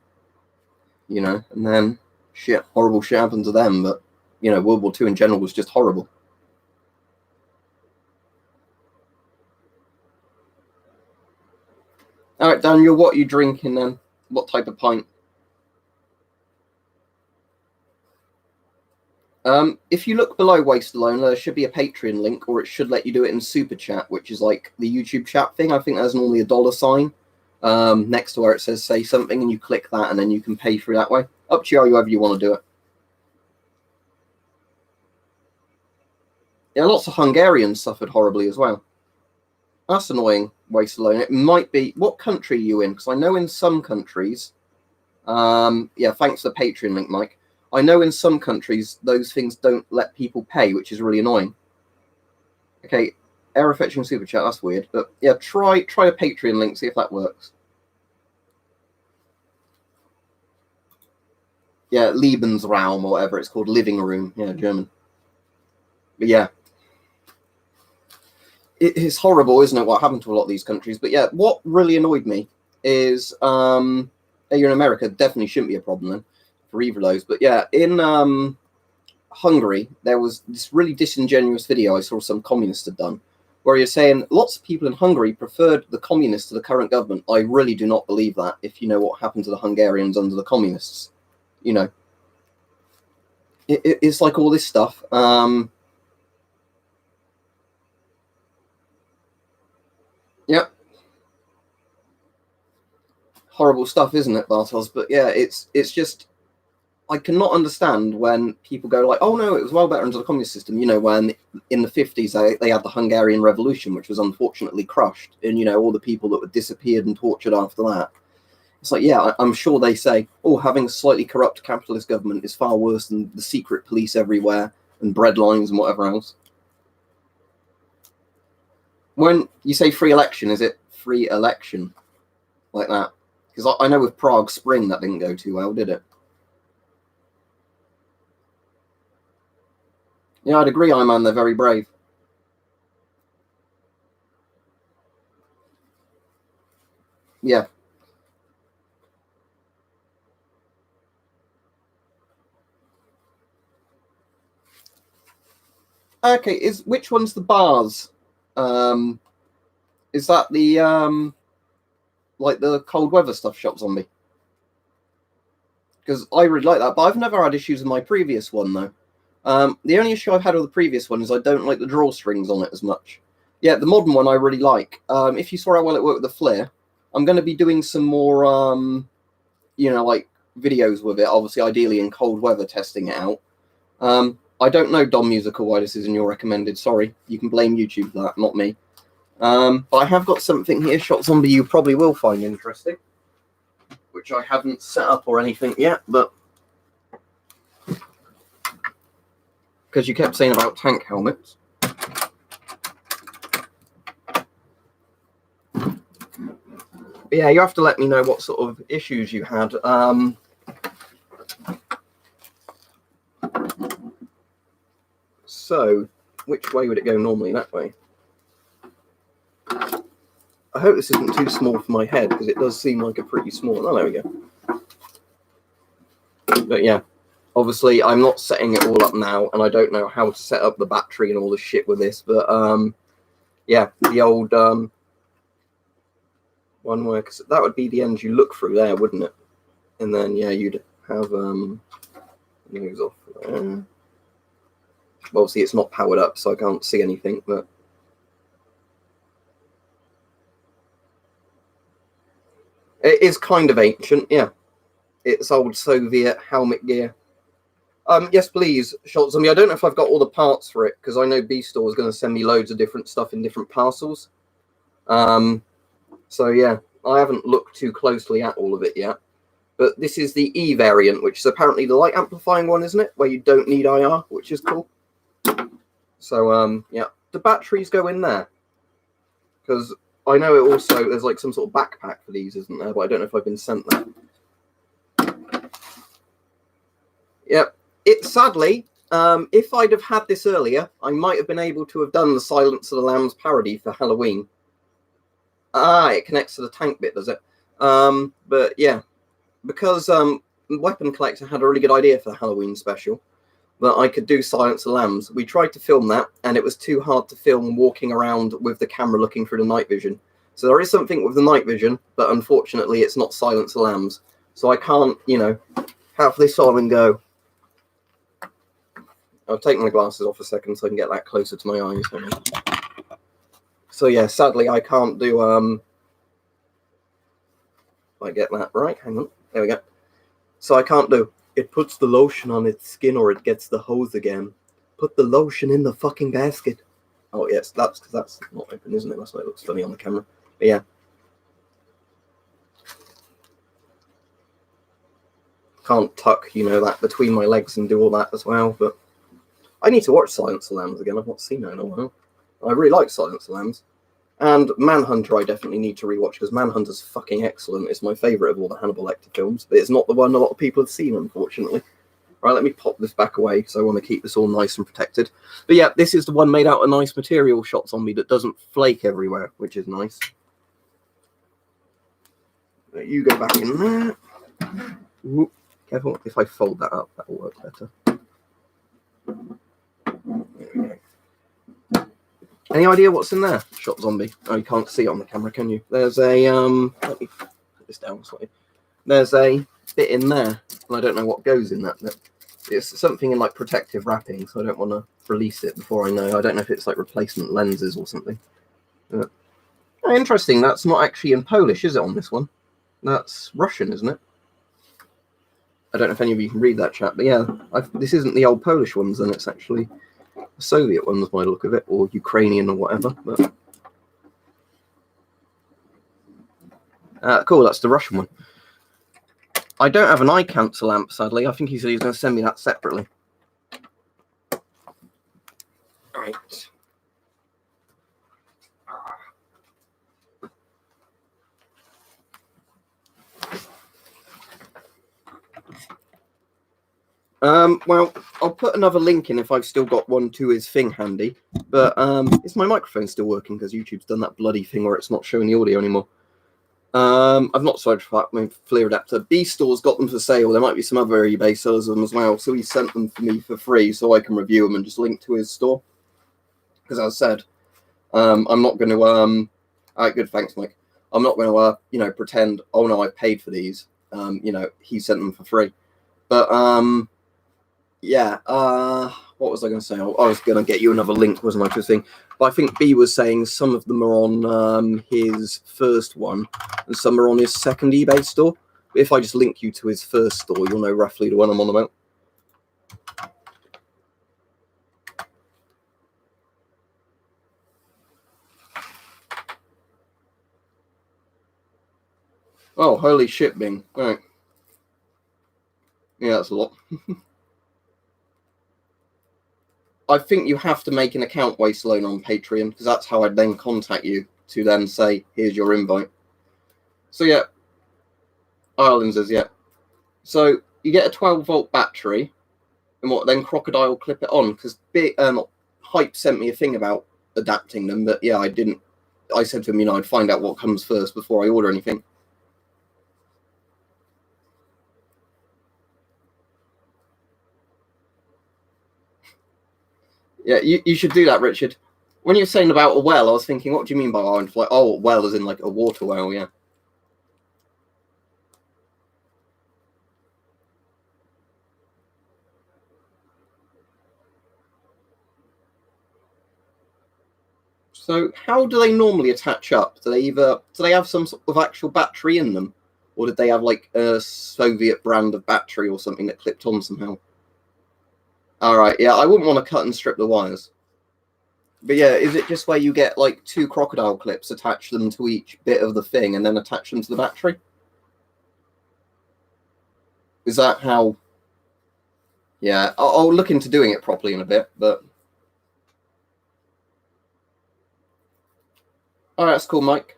you know, and then shit, horrible shit happened to them, but, you know, World War II in general was just horrible. All right, Daniel, what are you drinking then? What type of pint? If you look below Waste Alone, there should be a Patreon link, or it should let you do it in Super Chat, which is like the YouTube chat thing. I think there's normally a $sign next to where it says say something, and you click that, and then you can pay through that way. Up to you however you want to do it. Yeah, lots of Hungarians suffered horribly as well. That's annoying, Waste Alone. It might be... What country are you in? Because I know in some countries... yeah, thanks for the Patreon link, Mike. I know in some countries those things don't let people pay, which is really annoying. Okay, error fetching Super Chat, that's weird. But yeah, try a Patreon link, see if that works. Yeah, Lebensraum or whatever it's called, living room. Yeah, German. But yeah. It's horrible, isn't it, what happened to a lot of these countries? But yeah, what really annoyed me is, you're in America, definitely shouldn't be a problem then, for either of those. But yeah, in Hungary, there was this really disingenuous video I saw some communists had done, where you're saying lots of people in Hungary preferred the communists to the current government. I really do not believe that, if you know what happened to the Hungarians under the communists. You know, it's like all this stuff. Yeah. Horrible stuff, isn't it, Bartos? But yeah, it's just, I cannot understand when people go like, oh no, it was well better under the communist system. You know, when in the 50s they had the Hungarian Revolution, which was unfortunately crushed, and you know, all the people that were disappeared and tortured after that. It's like, yeah, I'm sure they say, oh, having a slightly corrupt capitalist government is far worse than the secret police everywhere and bread lines and whatever else. When you say free election, is it free election like that? Because I know with Prague Spring that didn't go too well, did it? Yeah, I'd agree, Iron Man, they're very brave. Yeah. Okay, which one's the bars? Is that the like the cold weather stuff shop zombie? Because I really like that, but I've never had issues with my previous one though. The only issue I've had with the previous one is I don't like the drawstrings on it as much. Yeah, the modern one I really like. If you saw how well it worked with the flare, I'm going to be doing some more, you know, like videos with it. Obviously, ideally in cold weather, testing it out. I don't know, Dom Musical, why this isn't your recommended. Sorry, you can blame YouTube for that, not me. But I have got something here, Shot Zombie, you probably will find interesting, which I haven't set up or anything yet, but because you kept saying about tank helmets. But yeah, you have to let me know what sort of issues you had. So, which way would it go normally? That way. I hope this isn't too small for my head, because it does seem like a pretty small... Oh, there we go. But yeah, obviously I'm not setting it all up now, and I don't know how to set up the battery and all the shit with this, but yeah, the old one where... Cause that would be the end you look through there, wouldn't it? And then, yeah, you'd have... Moves off there. Obviously, it's not powered up, so I can't see anything, but... It is kind of ancient, yeah. It's old Soviet helmet gear. Yes, please, Shot Zombie. I don't know if I've got all the parts for it, because I know Beastoree is going to send me loads of different stuff in different parcels. So, yeah, I haven't looked too closely at all of it yet. But this is the E variant, which is apparently the light amplifying one, isn't it? Where you don't need IR, which is cool. So, yeah, the batteries go in there. Because I know it also, there's like some sort of backpack for these, isn't there? But I don't know if I've been sent that. Yep. It sadly, if I'd have had this earlier, I might have been able to have done the Silence of the Lambs parody for Halloween. Ah, it connects to the tank bit, does it? But yeah, because Weapon Collector had a really good idea for the Halloween special, that I could do Silence of the Lambs. We tried to film that, and it was too hard to film walking around with the camera looking through the night vision. So there is something with the night vision, but unfortunately it's not Silence of the Lambs. So I can't, you know, have this on and go, I'll take my glasses off a second so I can get that closer to my eyes. So yeah, sadly I can't do if I get that right. Hang on. There we go. So I can't do it puts the lotion on its skin or it gets the hose again. Put the lotion in the fucking basket. Oh yes, that's because that's not open, isn't it? That's why it looks funny on the camera. But yeah. Can't tuck, that between my legs and do all that as well, but I need to watch Silence of the Lambs again. I've not seen it in a while. I really like Silence of the Lambs. And Manhunter I definitely need to rewatch, because Manhunter's fucking excellent. It's my favourite of all the Hannibal Lecter films, but it's not the one a lot of people have seen, unfortunately. Right, let me pop this back away, because I want to keep this all nice and protected. But yeah, this is the one made out of nice material shots on me that doesn't flake everywhere, which is nice. You go back in there. Ooh, careful, if I fold that up, that'll work better. There we go. Any idea what's in there? Shot zombie. Oh, you can't see it on the camera, can you? There's a let me put this down slightly. There's a bit in there, and I don't know what goes in that bit. It's something in like protective wrapping, so I don't want to release it before I know. I don't know if it's like replacement lenses or something. Oh, interesting. That's not actually in Polish, is it? On this one, that's Russian, isn't it? I don't know if any of you can read that chat, but yeah, this isn't the old Polish ones, and it's actually the Soviet ones by the look of it, or Ukrainian or whatever. But cool, that's the Russian one. I don't have an eye cancer lamp, sadly. I think he said he was going to send me that separately. Right. Well, I'll put another link in if I've still got one to his thing handy. But is my microphone still working? Because YouTube's done that bloody thing where it's not showing the audio anymore. I've not tried for my FLIR adapter. Beastore's got them for sale. There might be some other eBay sellers of them as well. So he sent them for me for free so I can review them and just link to his store. Because as I said, I'm not going to... all right, good, thanks, Mike. I'm not going to, pretend, oh no, I paid for these. He sent them for free. But, yeah, what was I going to say? I was going to get you another link, wasn't I, to the thing? But I think B was saying some of them are on his first one, and some are on his second eBay store. But if I just link you to his first store, you'll know roughly the one I'm on about. Oh, holy shit, Bing. Right. Yeah, that's a lot. I think you have to make an account, Wasteloan, on Patreon, because that's how I'd then contact you to then say, here's your invite. So, yeah. Ireland says, yeah. So, you get a 12-volt battery, and then Crocodile clip it on, because Hype sent me a thing about adapting them, but yeah, I didn't. I said to him, I'd find out what comes first before I order anything. Yeah, you should do that, Richard. When you're saying about a well, I was thinking, what do you mean by iron fly? Oh, well, as in like a water well, yeah. So how do they normally attach up? Do they have some sort of actual battery in them? Or did they have like a Soviet brand of battery or something that clipped on somehow? All right, yeah, I wouldn't want to cut and strip the wires. But yeah, is it just where you get like 2 crocodile clips, attach them to each bit of the thing, and then attach them to the battery? Is that how? Yeah, I'll look into doing it properly in a bit, but... All right, that's cool, Mike.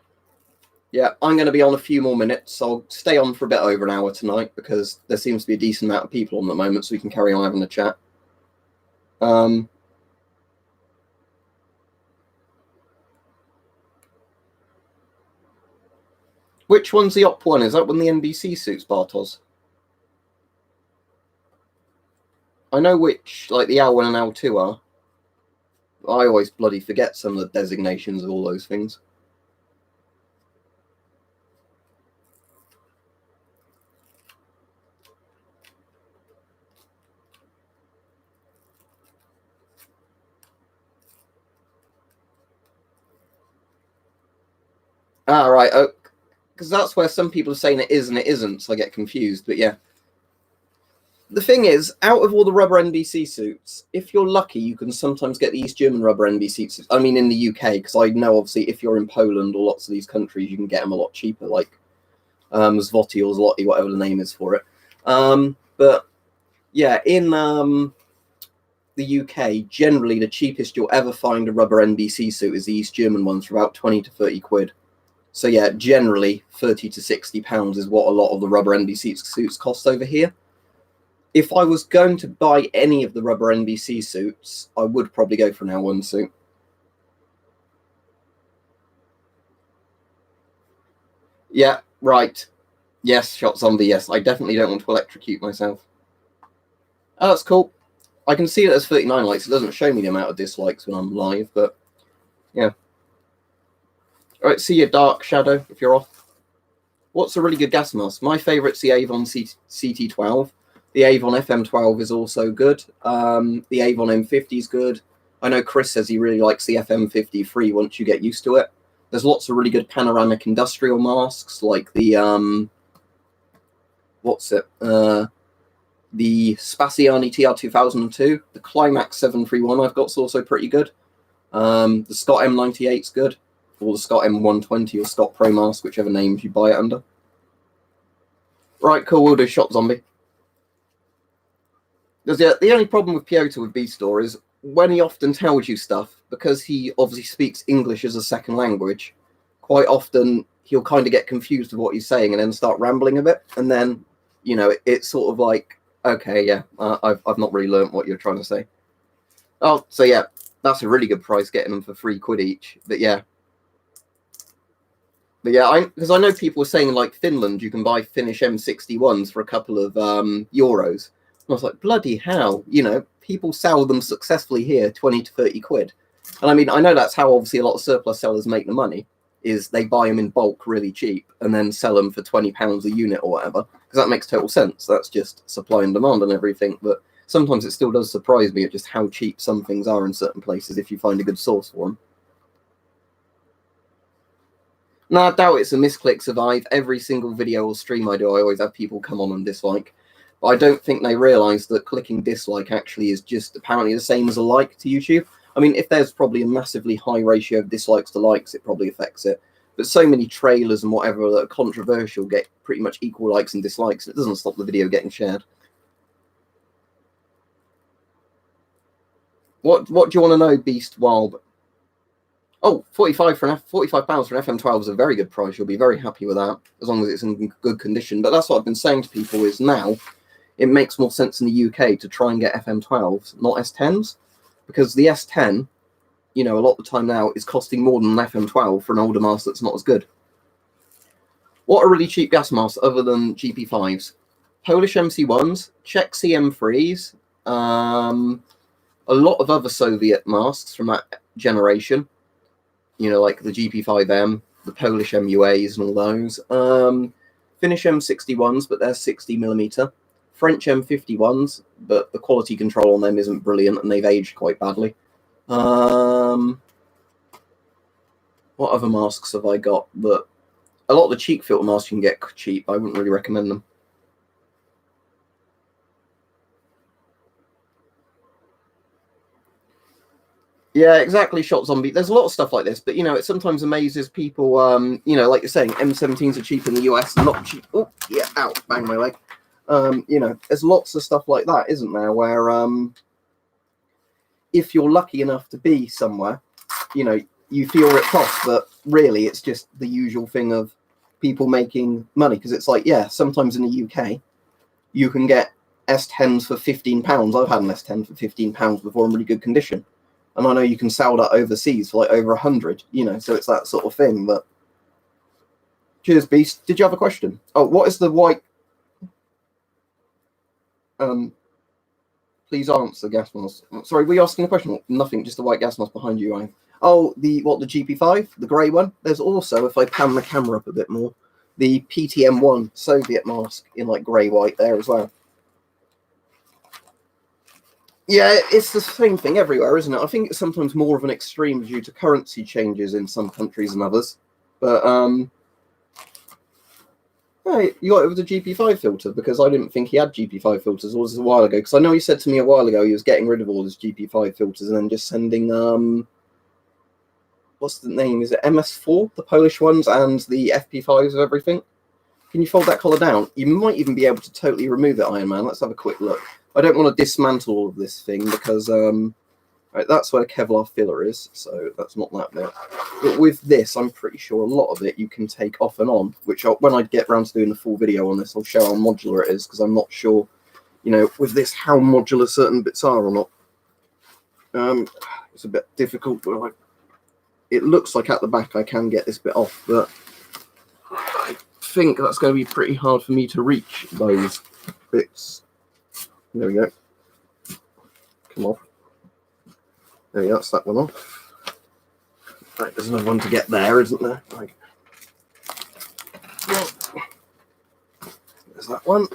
Yeah, I'm going to be on a few more minutes. I'll stay on for a bit over an hour tonight because there seems to be a decent amount of people on at the moment, so we can carry on having a chat. Which one's the op one? Is that one the NBC suits, Bartos? I know which, like the L1 and L2 are. I always bloody forget some of the designations of all those things. Ah, right. Oh, because that's where some people are saying it is and it isn't, so I get confused. But yeah. The thing is, out of all the rubber NBC suits, if you're lucky, you can sometimes get the East German rubber NBC suits. I mean, in the UK, because I know, obviously, if you're in Poland or lots of these countries, you can get them a lot cheaper, like Zloty or Zloty, whatever the name is for it. But yeah, in the UK, generally, the cheapest you'll ever find a rubber NBC suit is the East German ones for about 20 to 30 quid. So yeah, generally, 30 to 60 pounds is what a lot of the rubber NBC suits cost over here. If I was going to buy any of the rubber NBC suits, I would probably go for an L1 suit. Yeah, right. Yes, shot zombie, yes. I definitely don't want to electrocute myself. Oh, that's cool. I can see that there's 39 likes. It doesn't show me the amount of dislikes when I'm live, but yeah. All right, see you, Dark Shadow, if you're off. What's a really good gas mask? My favourite's the Avon CT12. The Avon FM12 is also good. The Avon M50 is good. I know Chris says he really likes the FM53 once you get used to it. There's lots of really good panoramic industrial masks, like the the Spaziani TR2002. The Climax 731 I've got is also pretty good. The Scott M98 is good, or the Scott M120 or Scott Pro Mask, whichever names you buy it under. Right, cool, we'll do Shot Zombie. The only problem with Piotr with Beastoree is when he often tells you stuff, because he obviously speaks English as a second language, quite often he'll kind of get confused with what he's saying and then start rambling a bit. And then, you know, it's sort of like, okay, yeah, I've not really learnt what you're trying to say. Oh, so yeah, that's a really good price, getting them for £3 each. But yeah, because I know people were saying, like, Finland, you can buy Finnish M61s for a couple of euros. And I was like, bloody hell, you know, people sell them successfully here, 20 to 30 quid. And I mean, I know that's how obviously a lot of surplus sellers make the money, is they buy them in bulk really cheap and then sell them for £20 a unit or whatever, because that makes total sense. That's just supply and demand and everything. But sometimes it still does surprise me at just how cheap some things are in certain places if you find a good source for them. No, I doubt it's a misclick survive. Every single video or stream I do, I always have people come on and dislike. But I don't think they realise that clicking dislike actually is just apparently the same as a like to YouTube. I mean, if there's probably a massively high ratio of dislikes to likes, it probably affects it. But so many trailers and whatever that are controversial get pretty much equal likes and dislikes, and it doesn't stop the video getting shared. What do you want to know, Beast Wild? Oh, £45 for an FM12 is a very good price. You'll be very happy with that, as long as it's in good condition. But that's what I've been saying to people is now it makes more sense in the UK to try and get FM12s, not S10s, because the S10, you know, a lot of the time now is costing more than an FM12 for an older mask that's not as good. What are really cheap gas masks other than GP5s? Polish MC1s, Czech CM3s, a lot of other Soviet masks from that generation. You know, like the GP5M, the Polish MUAs and all those. Finnish M61s, but they're 60mm. French M51s, but the quality control on them isn't brilliant and they've aged quite badly. What other masks have I got? But a lot of the cheap filter masks you can get cheap. I wouldn't really recommend them. Yeah, exactly, Shot Zombie. There's a lot of stuff like this, but, you know, it sometimes amazes people, you know, like you're saying, M17s are cheap in the US and not cheap. Oh, yeah, ow, bang my leg. You know, there's lots of stuff like that, isn't there, where if you're lucky enough to be somewhere, you know, you feel ripped off, but really it's just the usual thing of people making money, because it's like, yeah, sometimes in the UK, you can get S10s for £15. I've had an S10 for £15 before in really good condition. And I know you can sell that overseas for like over 100, you know, so it's that sort of thing. But cheers, Beast. Did you have a question? Oh, what is the white? Please answer, gas mask. Sorry, were you asking a question? Nothing, just the white gas mask behind you, Ryan. Oh, the GP5, the grey one. There's also, if I pan the camera up a bit more, the PTM1 Soviet mask in like grey white there as well. Yeah, it's the same thing everywhere, isn't it? I think it's sometimes more of an extreme due to currency changes in some countries and others. But hey, you got it with a GP5 filter, because I didn't think he had GP5 filters. Or was this a while ago? Because I know he said to me a while ago he was getting rid of all his GP5 filters and then just sending what's the name? Is it MS4, the Polish ones, and the FP5s of everything? Can you fold that collar down? You might even be able to totally remove it, Iron Man. Let's have a quick look. I don't want to dismantle all of this thing because right, that's where Kevlar filler is, so that's not that bit. But with this, I'm pretty sure a lot of it you can take off and on, which when I get around to doing the full video on this, I'll show how modular it is, because I'm not sure, you know, with this how modular certain bits are or not. It's a bit difficult, but it looks like at the back I can get this bit off, but I think that's going to be pretty hard for me to reach those bits. There we go. Come on. There we go, that's that one off. Right, there's another one to get there, isn't there? Right. There's that one.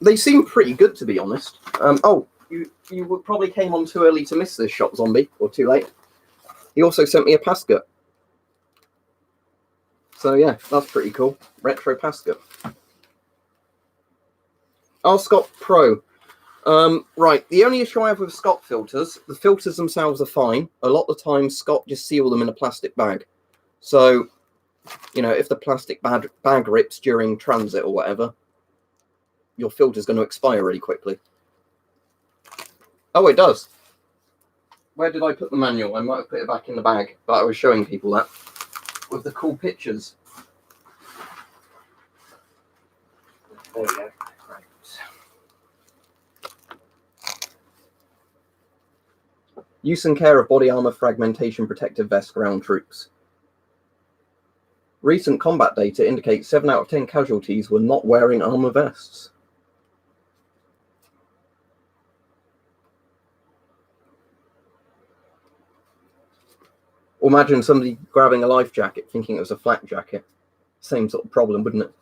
They seem pretty good, to be honest. Oh, you probably came on too early to miss this shot, Zombie, or too late. He also sent me a Pascut. So yeah, that's pretty cool. Retro Pascut. Oh, Scott Pro. Right, the only issue I have with Scott filters, the filters themselves are fine. A lot of the time, Scott just seal them in a plastic bag. So, you know, if the plastic bag rips during transit or whatever, your filter's going to expire really quickly. Oh, it does. Where did I put the manual? I might have put it back in the bag, but I was showing people that with the cool pictures. There we go. Right. Use and care of body armor fragmentation protective vest ground troops. Recent combat data indicates 7 out of 10 casualties were not wearing armor vests. Or imagine somebody grabbing a life jacket thinking it was a flak jacket. Same sort of problem, wouldn't it?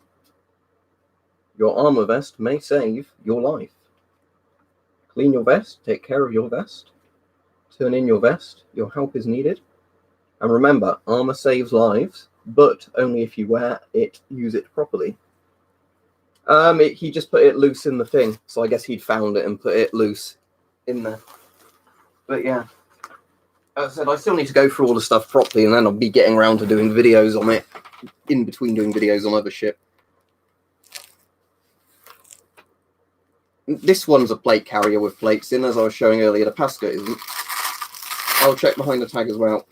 Your armor vest may save your life. Clean your vest, take care of your vest. Turn in your vest, your help is needed. And remember, armor saves lives, but only if you use it properly. He just put it loose in the thing, so I guess he'd found it and put it loose in there. But yeah. As I said, I still need to go through all the stuff properly, and then I'll be getting around to doing videos on it, in between doing videos on other shit. This one's a plate carrier with plates in, as I was showing earlier. The Pasco isn't. I'll check behind the tag as well.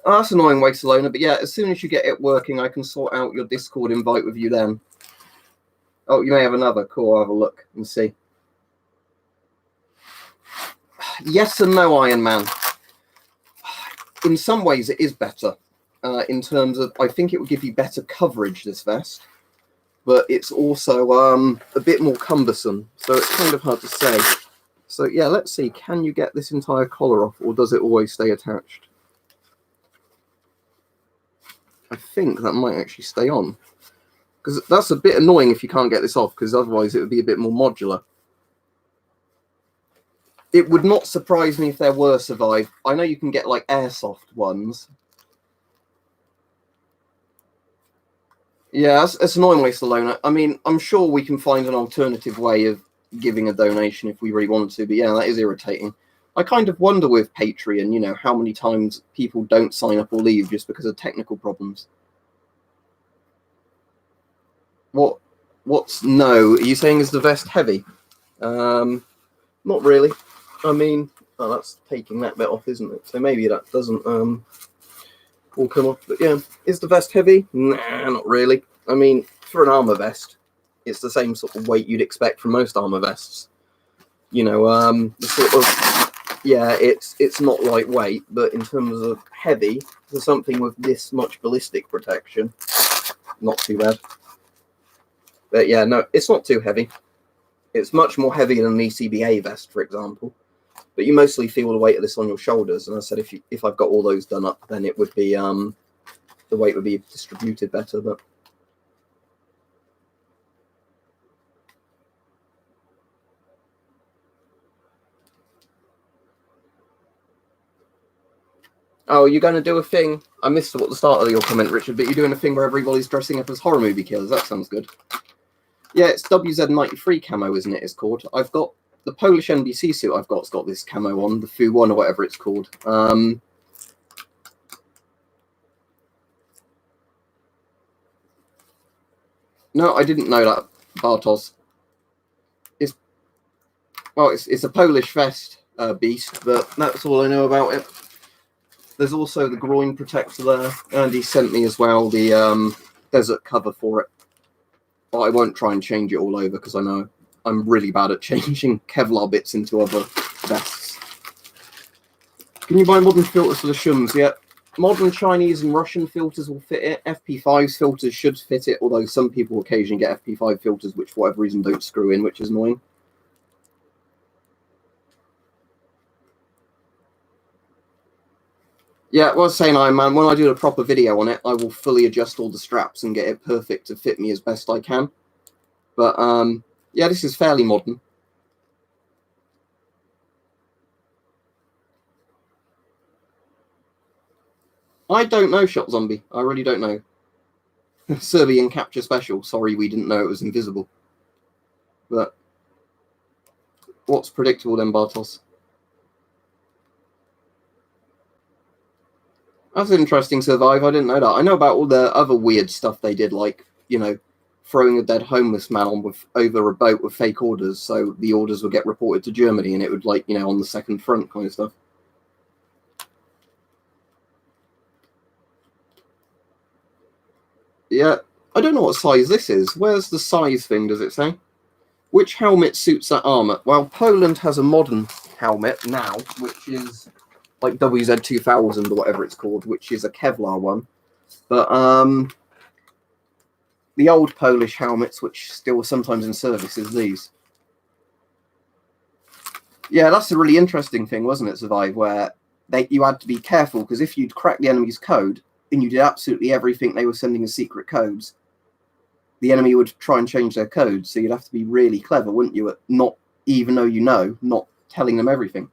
Oh, that's annoying, Wasteloner, but yeah, as soon as you get it working, I can sort out your Discord invite with you then. Oh, you may have another. Cool, I'll have a look and see. Yes and no, Iron Man. In some ways, it is better. In terms of, I think it would give you better coverage, this vest. But it's also a bit more cumbersome, so it's kind of hard to say. So yeah, let's see. Can you get this entire collar off, or does it always stay attached? I think that might actually stay on. Because that's a bit annoying if you can't get this off, because otherwise it would be a bit more modular. It would not surprise me if there were Survive. I know you can get like airsoft ones. Yeah, it's annoying, Wasteloner. I mean, I'm sure we can find an alternative way of giving a donation if we really want to, but yeah, that is irritating. I kind of wonder with Patreon, you know, how many times people don't sign up or leave just because of technical problems. What's no? Are you saying is the vest heavy? Not really. I mean, oh, that's taking that bit off, isn't it? So maybe that doesn't all come off. But yeah, is the vest heavy? Nah, not really. I mean, for an armor vest, it's the same sort of weight you'd expect from most armor vests. You know, the sort of, yeah, it's not lightweight, but in terms of heavy, for something with this much ballistic protection, not too bad. But yeah, no, it's not too heavy. It's much more heavy than an ECBA vest, for example. But you mostly feel the weight of this on your shoulders. And I said, if I've got all those done up, then it would be the weight would be distributed better. But Oh, you're going to do a thing? I missed what the start of your comment, Richard, but you're doing a thing where everybody's dressing up as horror movie killers. That sounds good. Yeah, it's WZ93 camo, isn't it? It's called. I've got the Polish NBC suit. It's got this camo on, the Fu1 or whatever it's called. No, I didn't know that, Bartos. It's a Polish vest, Beast, but that's all I know about it. There's also the groin protector there, and he sent me as well the desert cover for it. But I won't try and change it all over because I know I'm really bad at changing Kevlar bits into other vests. Can you buy modern filters for the shums? Yeah, modern Chinese and Russian filters will fit it. FP5's filters should fit it, although some people occasionally get FP5 filters which for whatever reason don't screw in, which is annoying. Yeah, well, I was saying, Iron Man, when I do a proper video on it, I will fully adjust all the straps and get it perfect to fit me as best I can. But, yeah, this is fairly modern. I don't know, Shot Zombie. I really don't know. Serbian capture special. Sorry, we didn't know it was invisible. But what's predictable then, Bartos? That's interesting, Survive. I didn't know that. I know about all the other weird stuff they did, like, you know, throwing a dead homeless man over a boat with fake orders, so the orders would get reported to Germany, and it would, like, you know, on the second front kind of stuff. Yeah, I don't know what size this is. Where's the size thing, does it say? Which helmet suits that armor? Well, Poland has a modern helmet now, which is like WZ2000 or whatever it's called, which is a Kevlar one. But the old Polish helmets, which still sometimes in service, is these. Yeah, that's a really interesting thing, wasn't it, Survive, where you had to be careful, because if you'd crack the enemy's code, and you did absolutely everything they were sending as secret codes, the enemy would try and change their code, so you'd have to be really clever, wouldn't you, at not, even though you know, not telling them everything.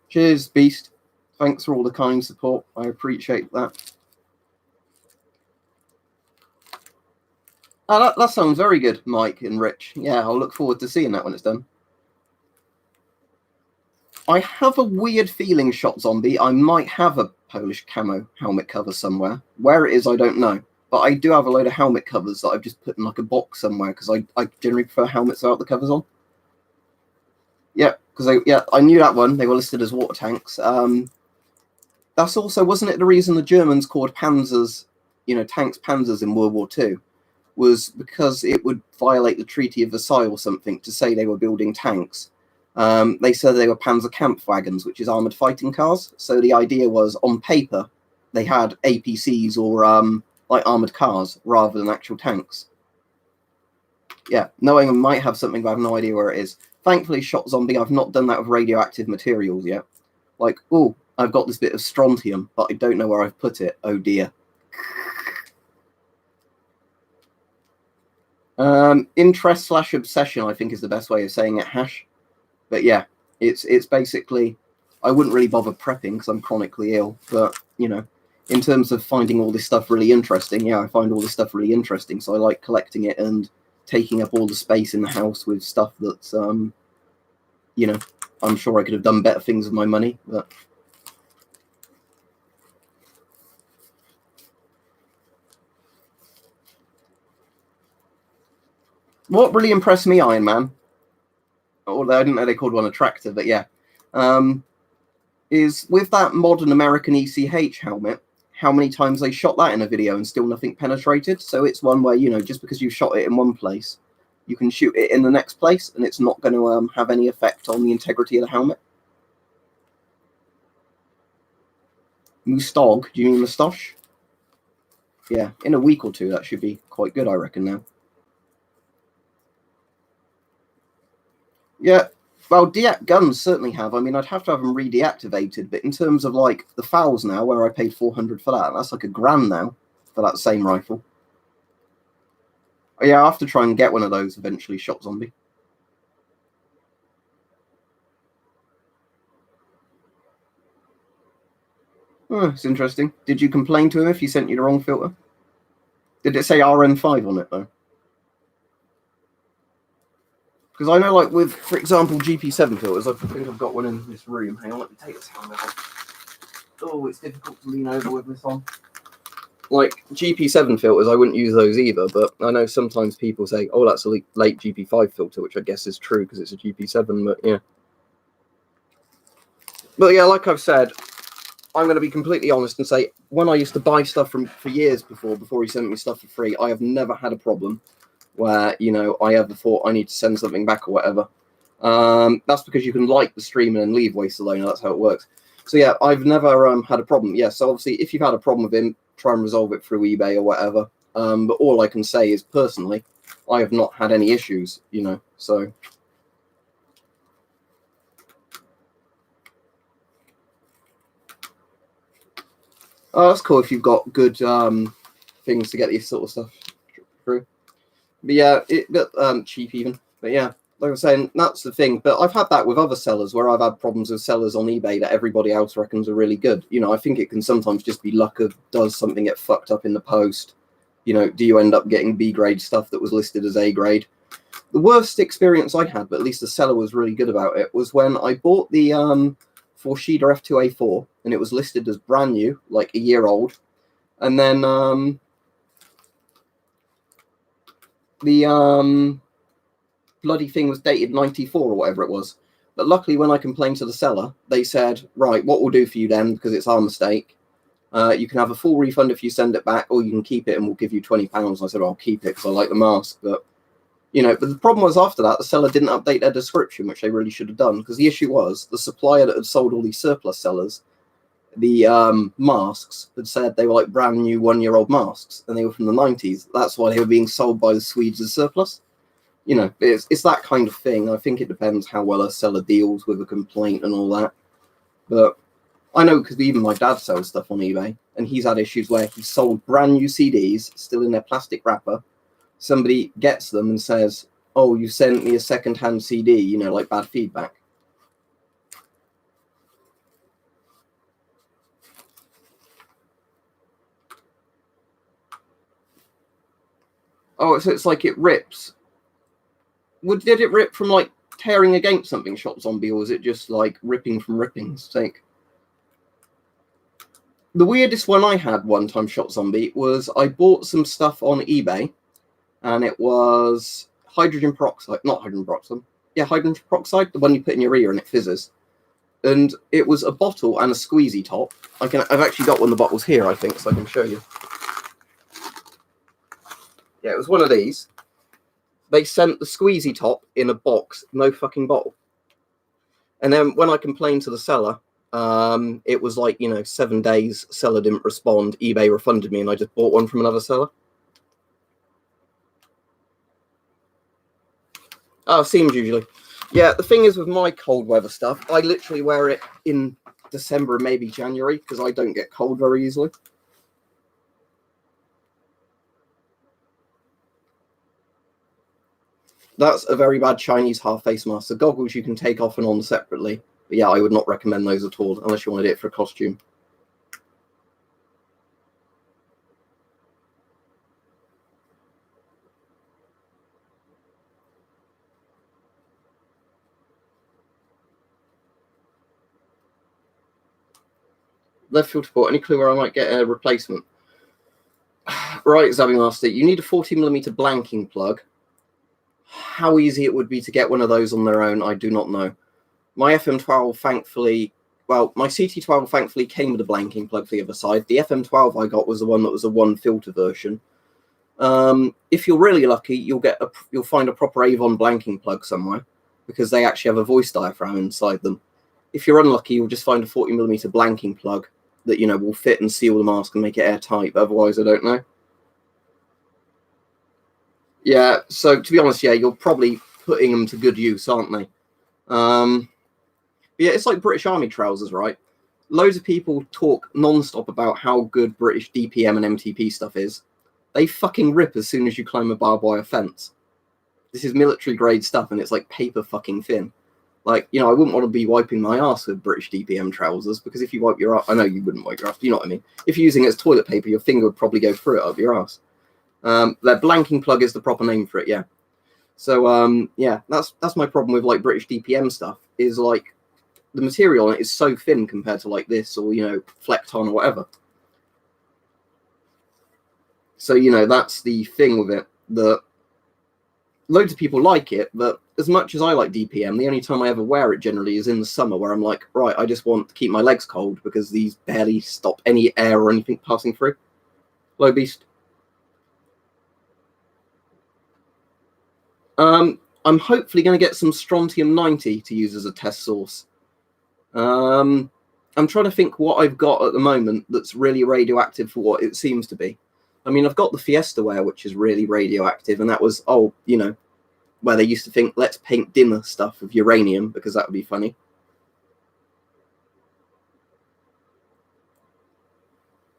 Cheers, Beast. Thanks for all the kind support. I appreciate that. Oh, that sounds very good, Mike and Rich. Yeah, I'll look forward to seeing that when it's done. I have a weird feeling, Shot Zombie, I might have a Polish camo helmet cover somewhere. Where it is, I don't know. But I do have a load of helmet covers that I've just put in like a box somewhere, because I generally prefer helmets without the covers on. Yeah, because I knew that one. They were listed as water tanks. That's also, wasn't it the reason the Germans called panzers, you know, tanks panzers in World War II? Was because it would violate the Treaty of Versailles or something to say they were building tanks. They said they were Panzer Kampfwagons, which is armored fighting cars. So the idea was, on paper, they had APCs or like armored cars rather than actual tanks. Yeah, knowing I might have something, but I have no idea where it is. Thankfully, Shot Zombie, I've not done that with radioactive materials yet. Like, oh, I've got this bit of strontium, but I don't know where I've put it. Oh dear. Interest/obsession, I think, is the best way of saying it, Hash. But yeah, it's basically, I wouldn't really bother prepping because I'm chronically ill. But, you know, in terms of finding all this stuff really interesting, yeah, I find all this stuff really interesting. So I like collecting it and taking up all the space in the house with stuff that's, you know, I'm sure I could have done better things with my money, but... What really impressed me, Iron Man, although I didn't know they called one a tractor, but yeah, is with that modern American ECH helmet, how many times they shot that in a video and still nothing penetrated. So it's one where, you know, just because you shot it in one place, you can shoot it in the next place and it's not going to have any effect on the integrity of the helmet. Mustog, do you mean moustache? Yeah, in a week or two, that should be quite good, I reckon now. Yeah, well, guns certainly have. I mean, I'd have to have them re-deactivated, but in terms of, like, the fouls now, where I paid 400 for that, that's like $1,000 now for that same rifle. Oh, yeah, I'll have to try and get one of those eventually, Shot Zombie. Oh, it's interesting. Did you complain to him if he sent you the wrong filter? Did it say RN5 on it, though? Because I know, like, with, for example, GP7 filters, I think I've got one in this room. Hang on, let me take this helmet off. Oh, it's difficult to lean over with this on. Like, GP7 filters, I wouldn't use those either, but I know sometimes people say, oh, that's a late GP5 filter, which I guess is true because it's a GP7, but yeah. But yeah, like I've said, I'm going to be completely honest and say, when I used to buy stuff for years before he sent me stuff for free, I have never had a problem where, you know, I ever thought I need to send something back or whatever. That's because you can like the stream and then leave waste alone. That's how it works. So yeah, I've never had a problem. Yeah, so obviously, if you've had a problem with him, try and resolve it through eBay or whatever. But all I can say is, personally, I have not had any issues, you know, so... Oh, that's cool if you've got good things to get this sort of stuff through. But yeah, cheap even. But yeah, like I was saying, that's the thing. But I've had that with other sellers where I've had problems with sellers on eBay that everybody else reckons are really good. You know, I think it can sometimes just be luck of, does something get fucked up in the post? You know, do you end up getting B grade stuff that was listed as A grade? The worst experience I had, but at least the seller was really good about it, was when I bought the Forshida F2A4 and it was listed as brand new, like a year old. And then the bloody thing was dated 94 or whatever it was. But luckily, when I complained to the seller, they said, right, what we'll do for you then, because it's our mistake, you can have a full refund if you send it back, or you can keep it and we'll give you £20. I said, well, I'll keep it because I like the mask. But, you know, but the problem was after that, the seller didn't update their description, which they really should have done, because the issue was the supplier that had sold all these surplus sellers the masks had said they were like brand new 1-year-old masks and they were from the 90s. That's why they were being sold by the Swedes as surplus. You know, it's that kind of thing. I think it depends how well a seller deals with a complaint and all that. But I know because even my dad sells stuff on eBay and he's had issues where he sold brand new CDs still in their plastic wrapper. Somebody gets them and says, oh, you sent me a second-hand CD, you know, like bad feedback. Oh, so it's like it rips. Did it rip from like tearing against something, Shot Zombie, or was it just like ripping from ripping's sake? The weirdest one I had one time, Shot Zombie, was I bought some stuff on eBay and it was hydrogen peroxide, not hydrogen peroxide. Yeah, hydrogen peroxide, the one you put in your ear and it fizzes. And it was a bottle and a squeezy top. I've actually got one of the bottles here, I think, so I can show you. Yeah, it was one of these. They sent the squeezy top in a box, no fucking bottle. And then when I complained to the seller, it was like, you know, 7 days, seller didn't respond, eBay refunded me, and I just bought one from another seller. Oh, seems usually. Yeah, the thing is with my cold weather stuff, I literally wear it in December, maybe January, because I don't get cold very easily. That's a very bad Chinese half-face mask. The goggles you can take off and on separately. But yeah, I would not recommend those at all, unless you wanted it for a costume. Left field support. Any clue where I might get a replacement? Right, Zabby Master, you need a 40mm blanking plug. How easy it would be to get one of those on their own, I do not know. My FM12, thankfully, well, my CT12 thankfully came with a blanking plug for the other side. The FM12 I got was the one that was a one filter version. If you're really lucky, you'll find a proper Avon blanking plug somewhere because they actually have a voice diaphragm inside them. If you're unlucky, you'll just find a 40mm blanking plug that, you know, will fit and seal the mask and make it airtight. But otherwise, I don't know. Yeah, so to be honest, yeah, you're probably putting them to good use, aren't they? Yeah, it's like British Army trousers, right? Loads of people talk non-stop about how good British DPM and MTP stuff is. They fucking rip as soon as you climb a barbed wire fence. This is military grade stuff and it's like paper fucking thin. Like, you know, I wouldn't want to be wiping my ass with British DPM trousers, because if you wipe your ass, I know you wouldn't wipe your ass, you know what I mean? If you're using it as toilet paper, your finger would probably go through it up your ass. Their blanking plug is the proper name for it, yeah. So, yeah, that's my problem with, like, British DPM stuff, is, like, the material on it is so thin compared to, like, this, or, you know, Flecton or whatever. So, you know, that's the thing with it, that loads of people like it, but as much as I like DPM, the only time I ever wear it generally is in the summer, where I'm like, right, I just want to keep my legs cold because these barely stop any air or anything passing through. Hello, Beast. I'm hopefully going to get some strontium 90 to use as a test source. I'm trying to think what I've got at the moment that's really radioactive for what it seems to be. I mean, I've got the Fiesta ware, which is really radioactive, and that was, oh, you know, where they used to think, let's paint dimmer stuff with uranium, because that would be funny.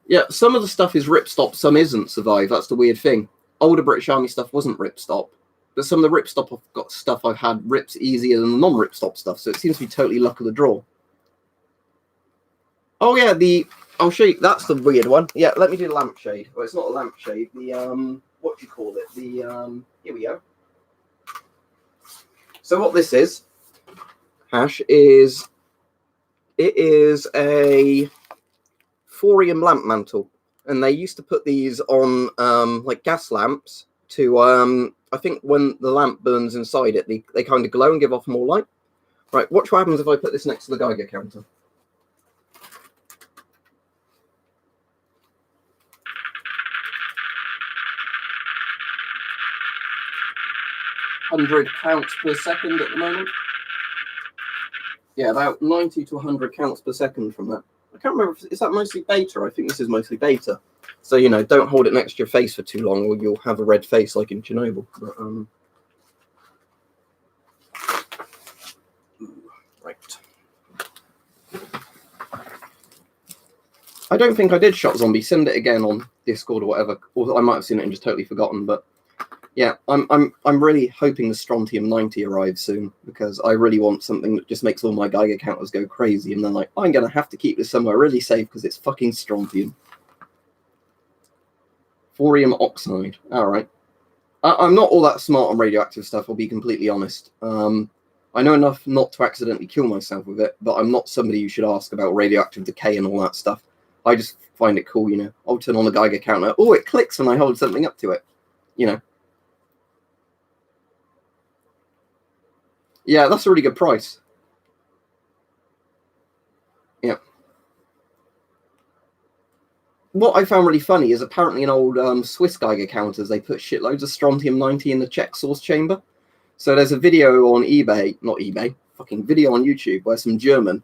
Yeah, some of the stuff is ripstop, some isn't survive. That's the weird thing. Older British Army stuff wasn't ripstop, but some of the ripstop stuff I've had rips easier than the non-ripstop stuff, so it seems to be totally luck of the draw. Oh yeah, I'll show you. That's the weird one. Yeah, let me do the lampshade. Well, it's not a lampshade. The what do you call it? The here we go. So what this is, Hash, is it is a thorium lamp mantle, and they used to put these on like gas lamps to I think when the lamp burns inside it, they kind of glow and give off more light. Right, watch what happens if I put this next to the Geiger counter. Counts per second at the moment. Yeah, about 90 to 100 counts per second from that. I can't remember, is that mostly beta? I think this is mostly beta. So, you know, don't hold it next to your face for too long or you'll have a red face like in Chernobyl. But, right. I don't think I did Shot Zombie. Send it again on Discord or whatever. Or I might have seen it and just totally forgotten, but yeah, I'm really hoping the strontium 90 arrives soon, because I really want something that just makes all my Geiger counters go crazy, and then like, I'm gonna have to keep this somewhere really safe because it's fucking strontium. Thorium oxide. All right. I'm not all that smart on radioactive stuff, I'll be completely honest. I know enough not to accidentally kill myself with it, but I'm not somebody you should ask about radioactive decay and all that stuff. I just find it cool, you know. I'll turn on the Geiger counter. Oh, it clicks when I hold something up to it, you know. Yeah, that's a really good price. Yeah. What I found really funny is apparently in old Swiss Geiger counters, they put shitloads of strontium 90 in the check source chamber. So there's a video on eBay, not eBay, fucking video on YouTube, where some German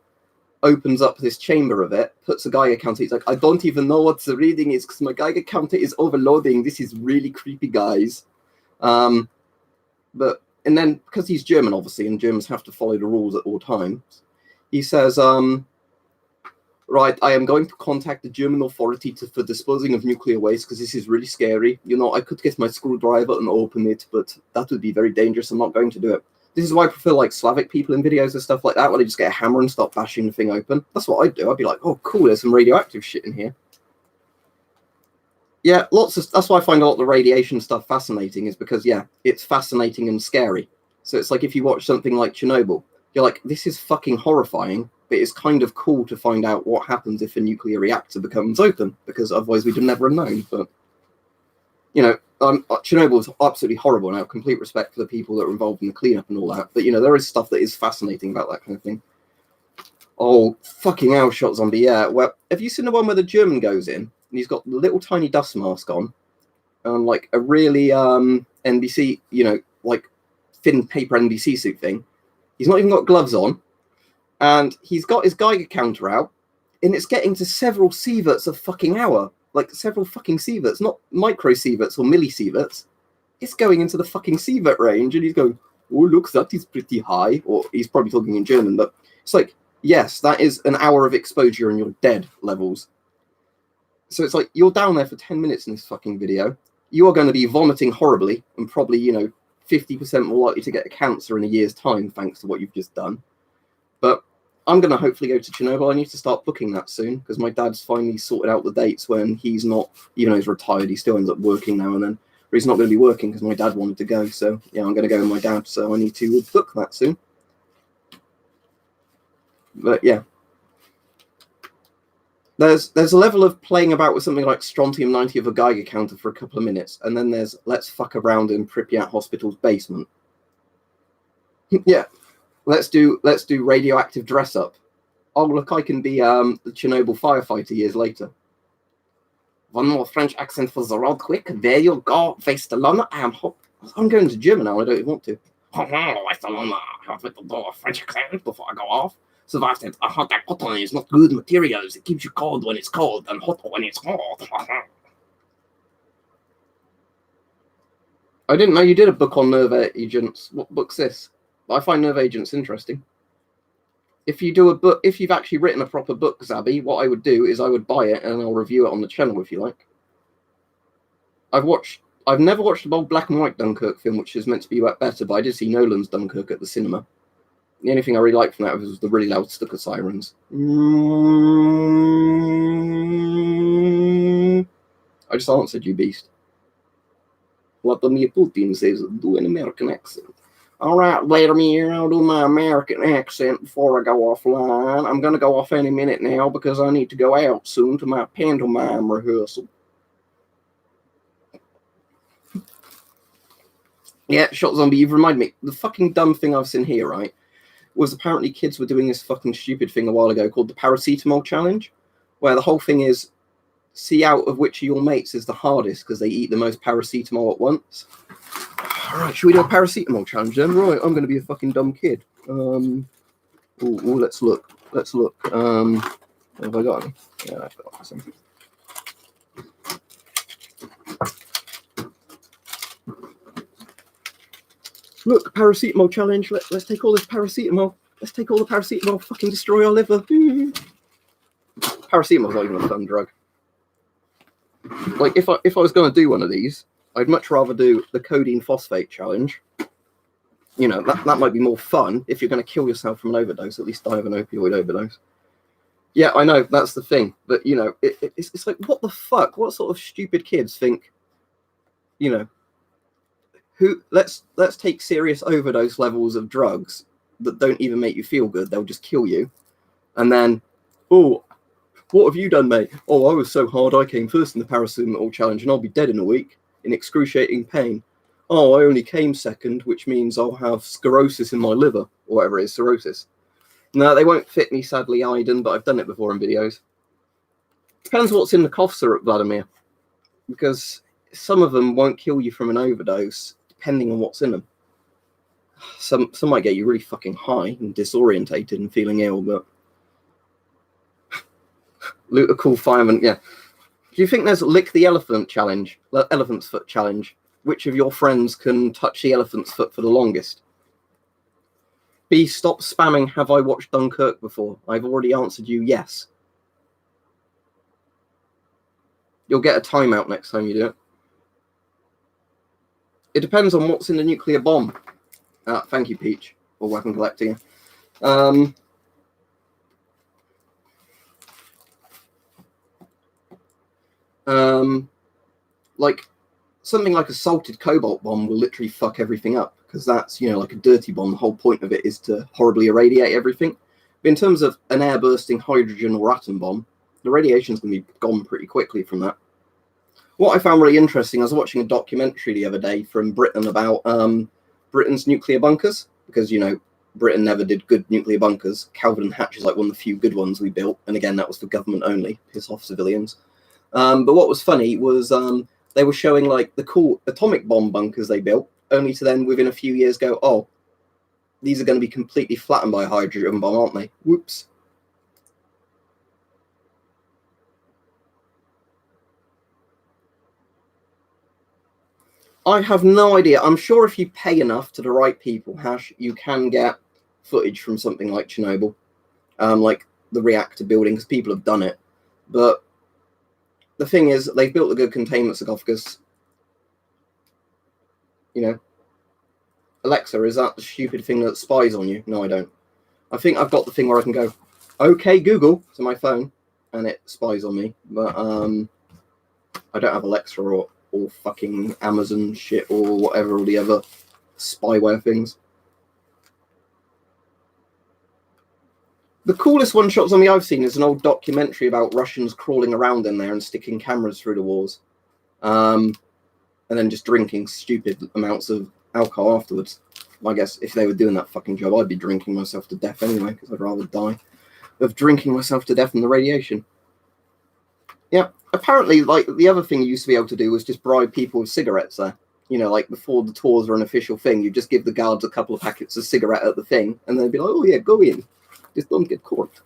opens up this chamber of it, puts a Geiger counter. He's like, I don't even know what the reading is because my Geiger counter is overloading. This is really creepy, guys. And then, because he's German, obviously, and Germans have to follow the rules at all times, he says, right, I am going to contact the German authority for disposing of nuclear waste because this is really scary. You know, I could get my screwdriver and open it, but that would be very dangerous. I'm not going to do it. This is why I prefer, like, Slavic people in videos and stuff like that, where they just get a hammer and start bashing the thing open. That's what I'd do. I'd be like, oh, cool, there's some radioactive shit in here. Yeah, that's why I find a lot of the radiation stuff fascinating, is because, yeah, it's fascinating and scary. So it's like if you watch something like Chernobyl, you're like, this is fucking horrifying, but it's kind of cool to find out what happens if a nuclear reactor becomes open, because otherwise we'd have never known. But, you know, Chernobyl is absolutely horrible, and I have complete respect for the people that are involved in the cleanup and all that. But, you know, there is stuff that is fascinating about that kind of thing. Oh, fucking hell, Shot Zombie, yeah. Well, have you seen the one where the German goes in, and he's got the little tiny dust mask on, and like a really NBC, you know, like thin paper NBC suit thing. He's not even got gloves on, and he's got his Geiger counter out, and it's getting to several sieverts a fucking hour, like several fucking sieverts, not micro sieverts or millisieverts. It's going into the fucking sievert range, and he's going, oh, look, that is pretty high. Or he's probably talking in German, but it's like, yes, that is an hour of exposure and you're dead levels. So it's like, you're down there for 10 minutes in this fucking video. You are going to be vomiting horribly and probably, you know, 50% more likely to get a cancer in a year's time, thanks to what you've just done. But I'm going to hopefully go to Chernobyl. I need to start booking that soon because my dad's finally sorted out the dates when he's not, even though he's retired, he still ends up working now and then. But he's not going to be working because my dad wanted to go. So, yeah, I'm going to go with my dad. So I need to book that soon. But, yeah. There's a level of playing about with something like strontium-90 of a Geiger counter for a couple of minutes. And then there's let's fuck around in Pripyat Hospital's basement. Yeah. Let's do radioactive dress up. Oh, look, I can be the Chernobyl firefighter years later. One more French accent for the road quick. There you go, Westerlande. I'm going to German now. I don't even want to. Westerlande. Have with the French accent before I go off. So I said, hot cotton is not good materials. It keeps you cold when it's cold and hot when it's hot. I didn't know you did a book on nerve agents. What book's this? I find nerve agents interesting. If you do a book, if you've actually written a proper book, Zabby, what I would do is I would buy it and I'll review it on the channel if you like. I've never watched the old black and white Dunkirk film, which is meant to be better, but I did see Nolan's Dunkirk at the cinema. The only thing I really liked from that was the really loud Stuka sirens. I just answered you, Beast. Vladimir Putin says, do an American accent. All right, Vladimir, I'll do my American accent before I go offline. I'm going to go off any minute now because I need to go out soon to my pantomime rehearsal. Yeah, Shot Zombie, you've reminded me. The fucking dumb thing I've seen here, right, was apparently kids were doing this fucking stupid thing a while ago called the paracetamol challenge, where the whole thing is see out of which of your mates is the hardest because they eat the most paracetamol at once. All right, should we do a paracetamol challenge then? Right, I'm going to be a fucking dumb kid. Let's look. What have I got any? Yeah, I've got some. Look, paracetamol challenge. Let's take all this paracetamol. Let's take all the paracetamol. Fucking destroy our liver. Paracetamol's not even a fun drug. Like, if I was going to do one of these, I'd much rather do the codeine phosphate challenge. You know, that might be more fun. If you're going to kill yourself from an overdose, at least die of an opioid overdose. Yeah, I know, that's the thing. But, you know, it's like, what the fuck? What sort of stupid kids think, you know, let's take serious overdose levels of drugs that don't even make you feel good. They'll just kill you. And then, oh, what have you done, mate? Oh, I was so hard I came first in the paracetamol challenge and I'll be dead in a week in excruciating pain. Oh, I only came second, which means I'll have sclerosis in my liver, or whatever it is, cirrhosis. No, they won't fit me, sadly, Aiden, but I've done it before in videos. Depends what's in the cough syrup, Vladimir, because some of them won't kill you from an overdose, depending on what's in them. Some might get you really fucking high and disorientated and feeling ill, but Cool Fireman, yeah. Do you think there's lick the elephant challenge, elephant's foot challenge? Which of your friends can touch the elephant's foot for the longest? B, stop spamming. Have I watched Dunkirk before? I've already answered you yes. You'll get a timeout next time you do it. It depends on what's in the nuclear bomb. Thank you, Peach, or Weapon Collecting. Like something like a salted cobalt bomb will literally fuck everything up because that's, you know, like a dirty bomb. The whole point of it is to horribly irradiate everything. But in terms of an air bursting hydrogen or atom bomb, the radiation's going to be gone pretty quickly from that. What I found really interesting, I was watching a documentary the other day from Britain about Britain's nuclear bunkers, because, you know, Britain never did good nuclear bunkers. Calvin and Hatch is like one of the few good ones we built, and again, that was for government only, piss off civilians. But what was funny was they were showing like the cool atomic bomb bunkers they built, only to then within a few years go, oh, these are going to be completely flattened by a hydrogen bomb, aren't they? Whoops. I have no idea. I'm sure if you pay enough to the right people, Hash, you can get footage from something like Chernobyl, like the reactor building, because people have done it. But the thing is, they've built a good containment sarcophagus. You know, Alexa, is that the stupid thing that spies on you? No, I don't. I think I've got the thing where I can go, okay, Google, to my phone, and it spies on me. But I don't have Alexa or fucking Amazon shit or whatever, all the other spyware things. The coolest one-shot zombie I've seen is an old documentary about Russians crawling around in there and sticking cameras through the walls. And then just drinking stupid amounts of alcohol afterwards. I guess if they were doing that fucking job, I'd be drinking myself to death anyway, because I'd rather die of drinking myself to death than the radiation. Yeah, apparently, like, the other thing you used to be able to do was just bribe people with cigarettes there. You know, like, before the tours were an official thing, you just give the guards a couple of packets of cigarette at the thing, and they'd be like, oh yeah, go in. Just don't get caught.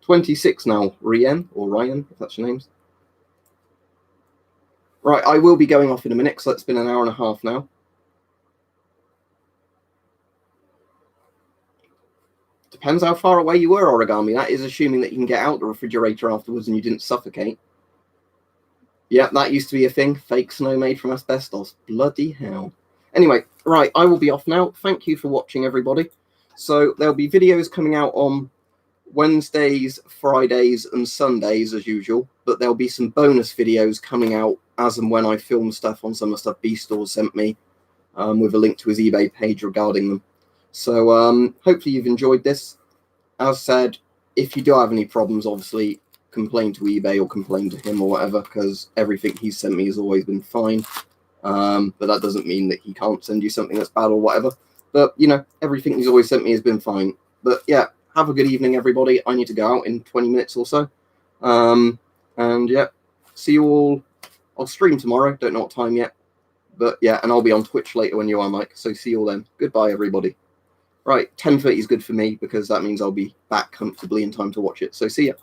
26 now, Ryan, or Ryan, if that's your names. Right, I will be going off in a minute, so it's been an hour and a half now. Depends how far away you were, Origami. That is assuming that you can get out the refrigerator afterwards and you didn't suffocate. Yeah, that used to be a thing. Fake snow made from asbestos. Bloody hell. Anyway, right, I will be off now. Thank you for watching, everybody. So there'll be videos coming out on Wednesdays, Fridays, and Sundays as usual, but there'll be some bonus videos coming out as and when I film stuff on some of the stuff Beastoree sent me, with a link to his eBay page regarding them. So hopefully you've enjoyed this. As said, if you do have any problems, obviously complain to eBay or complain to him or whatever, because everything he's sent me has always been fine. But that doesn't mean that he can't send you something that's bad or whatever. But, you know, everything he's always sent me has been fine. But, yeah, have a good evening, everybody. I need to go out in 20 minutes or so. And, yeah, see you all. I'll stream tomorrow. Don't know what time yet. But, yeah, and I'll be on Twitch later when you are, Mike. So see you all then. Goodbye, everybody. Right, 10:30 is good for me because that means I'll be back comfortably in time to watch it. So see ya.